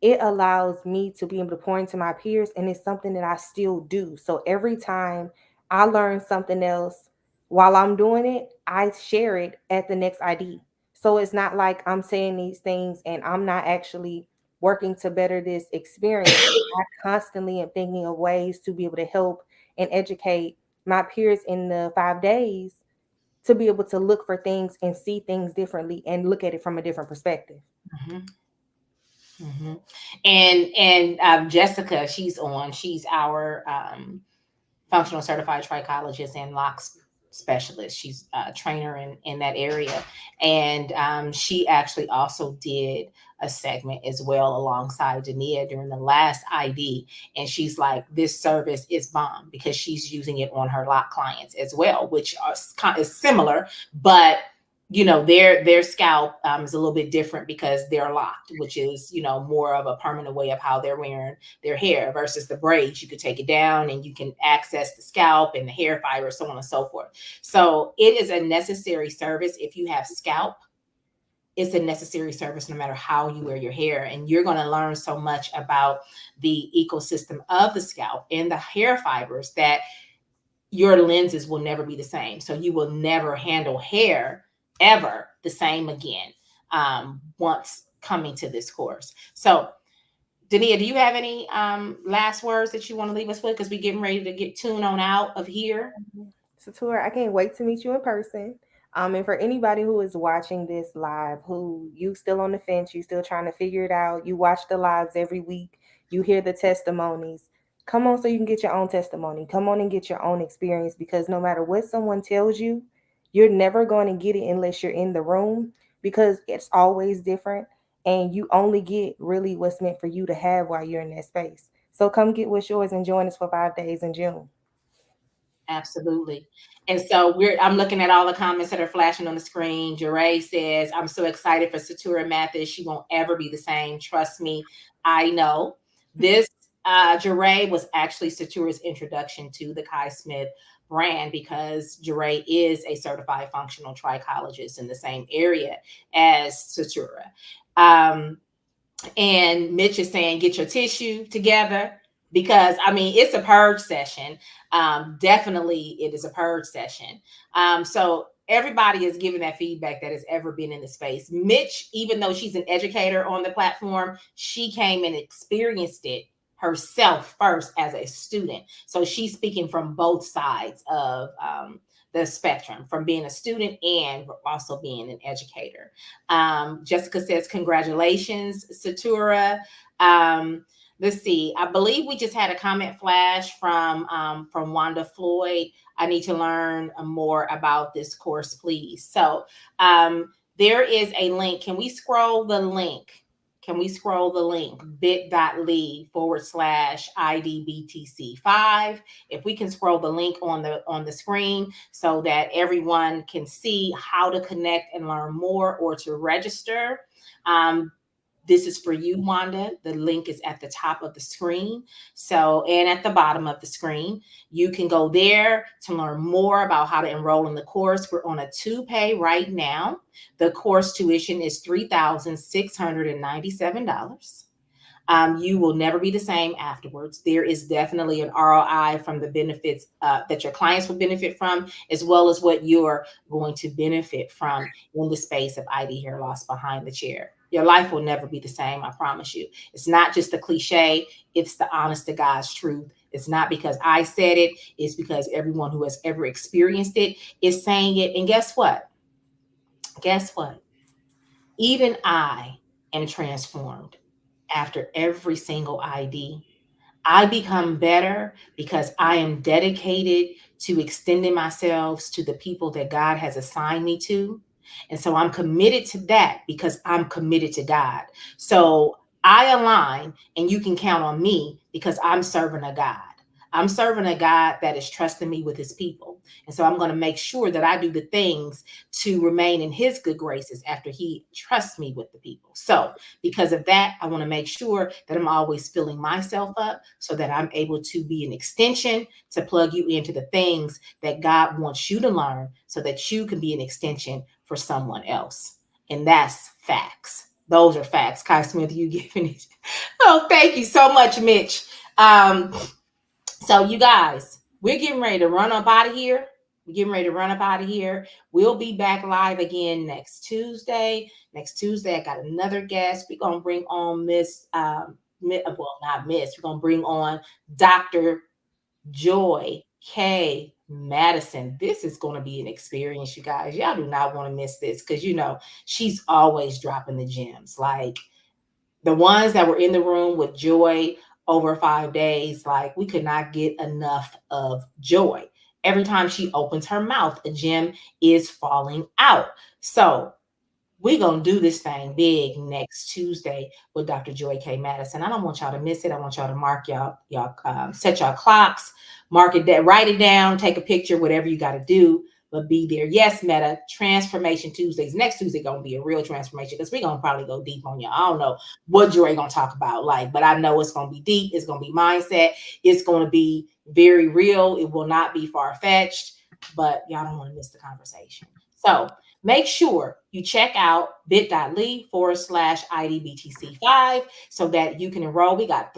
it allows me to be able to pour into my peers, and it's something that I still do. So every time I learn something else while I'm doing it, I share it at the next ID. So it's not like I'm saying these things and I'm not actually working to better this experience. I constantly am thinking of ways to be able to help and educate my peers in the 5 days to be able to look for things and see things differently and look at it from a different perspective. Mm-hmm. Mm-hmm. And Jessica, she's our functional certified trichologist and locks specialist. She's a trainer in that area. And she actually also did a segment as well alongside Dania during the last ID. And she's like, this service is bomb because she's using it on her lock clients as well, which is similar, but their scalp is a little bit different because they're locked, which is more of a permanent way of how they're wearing their hair versus the braids. You could take it down and you can access the scalp and the hair fiber, so on and so forth. So it is a necessary service. If you have scalp, it's a necessary service no matter how you wear your hair. And you're going to learn so much about the ecosystem of the scalp and the hair fibers that your lenses will never be the same. So you will never handle hair ever the same again once coming to this course. So Dania, do you have any last words that you want to leave us with? Because we're getting ready to get tuned on out of here. So, Tour, I can't wait to meet you in person. And for anybody who is watching this live, who you still on the fence, you still trying to figure it out, you watch the lives every week, you hear the testimonies. Come on, so you can get your own testimony. Come on and get your own experience, because no matter what someone tells you, you're never going to get it unless you're in the room, because it's always different. And you only get really what's meant for you to have while you're in that space. So come get what's yours and join us for 5 days in June. Absolutely. And so I'm looking at all the comments that are flashing on the screen. Jeray says, I'm so excited for Satura Mathis. She won't ever be the same. Trust me. I know. This Jeray was actually Satura's introduction to the Kai Smith brand, because Jeray is a certified functional trichologist in the same area as Satura. And Mitch is saying, get your tissue together, because I mean, it's a purge session. Definitely it is a purge session. So everybody is giving that feedback that has ever been in the space. Mitch, even though she's an educator on the platform, she came and experienced it herself first as a student. So she's speaking from both sides of the spectrum, from being a student and also being an educator. Jessica says, congratulations, Satura. Let's see. I believe we just had a comment flash from Wanda Floyd. I need to learn more about this course, please. So there is a link. Can we scroll the link? Can we scroll the link? bit.ly/IDBTC5. If we can scroll the link on the screen so that everyone can see how to connect and learn more or to register. This is for you, Wanda. The link is at the top of the screen. So, and at the bottom of the screen, you can go there to learn more about how to enroll in the course. We're on a 2-pay right now. The course tuition is $3,697. You will never be the same afterwards. There is definitely an ROI from the benefits that your clients will benefit from, as well as what you're going to benefit from in the space of ID hair loss behind the chair. Your life will never be the same, I promise you. It's not just a cliche, it's the honest to God's truth. It's not because I said it, it's because everyone who has ever experienced it is saying it. And guess what? Guess what? Even I am transformed after every single ID. I become better because I am dedicated to extending myself to the people that God has assigned me to. And so I'm committed to that because I'm committed to God. So I align, and you can count on me because I'm serving a God. I'm serving a God that is trusting me with his people. And so I'm going to make sure that I do the things to remain in his good graces after he trusts me with the people. So because of that, I want to make sure that I'm always filling myself up so that I'm able to be an extension to plug you into the things that God wants you to learn so that you can be an extension for someone else. And that's facts. Those are facts. Kai Smith, you giving it. Oh, thank you so much, Mitch. So you guys, we're getting ready to run up out of here. We're getting ready to run up out of here. We'll be back live again next Tuesday. Next Tuesday, I got another guest. We're going to bring on not Miss. We're going to bring on Dr. Joy K. Madison. This is going to be an experience, you guys. Y'all do not want to miss this because, you know, she's always dropping the gems. Like the ones that were in the room with Joy over 5 days, like we could not get enough of Joy. Every time she opens her mouth, a gem is falling out. So we're going to do this thing big next Tuesday with Dr. Joy K. Madison. I don't want y'all to miss it. I want y'all to mark set y'all clocks, mark it down, write it down, take a picture, whatever you got to do, but be there. Yes, Meta, Transformation Tuesdays. Next Tuesday going to be a real transformation because we're going to probably go deep on y'all. I don't know what Joy going to talk about, but I know it's going to be deep. It's going to be mindset. It's going to be very real. It will not be far-fetched, but y'all don't want to miss the conversation. So make sure you check out bit.ly/IDBTC5 so that you can enroll. We got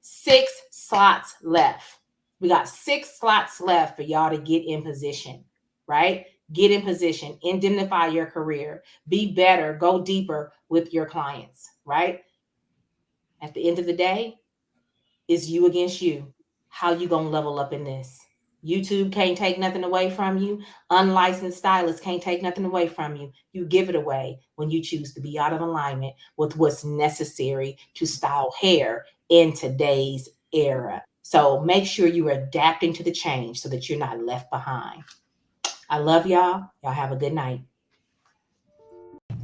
6 slots left. We got 6 slots left for y'all to get in position, right? Get in position, indemnify your career, be better, go deeper with your clients, right? At the end of the day, it's you against you. How you gonna level up in this? YouTube can't take nothing away from you. Unlicensed stylists can't take nothing away from you. You give it away when you choose to be out of alignment with what's necessary to style hair in today's era. So make sure you're adapting to the change so that you're not left behind. I love y'all. Y'all have a good night.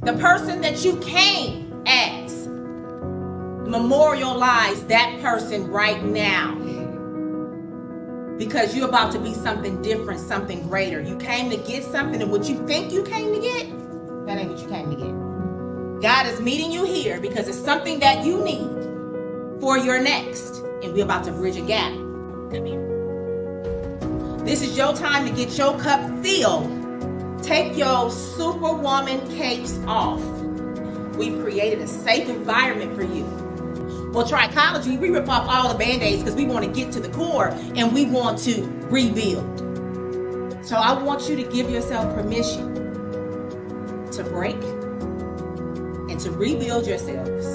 The person that you came as, memorialize that person right now. because you're about to be something different, something greater. You came to get something, and what you think you came to get, that ain't what you came to get. God is meeting you here because it's something that you need for your next, and we're about to bridge a gap. Come here. This is your time to get your cup filled. Take your superwoman capes off. We've created a safe environment for you. Well, trichology, we rip off all the band-aids because we want to get to the core and we want to rebuild. So I want you to give yourself permission to break and to rebuild yourselves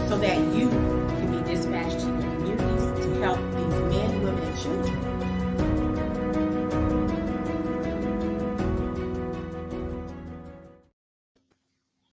so that you can be dispatched to your communities to help these men, women, and children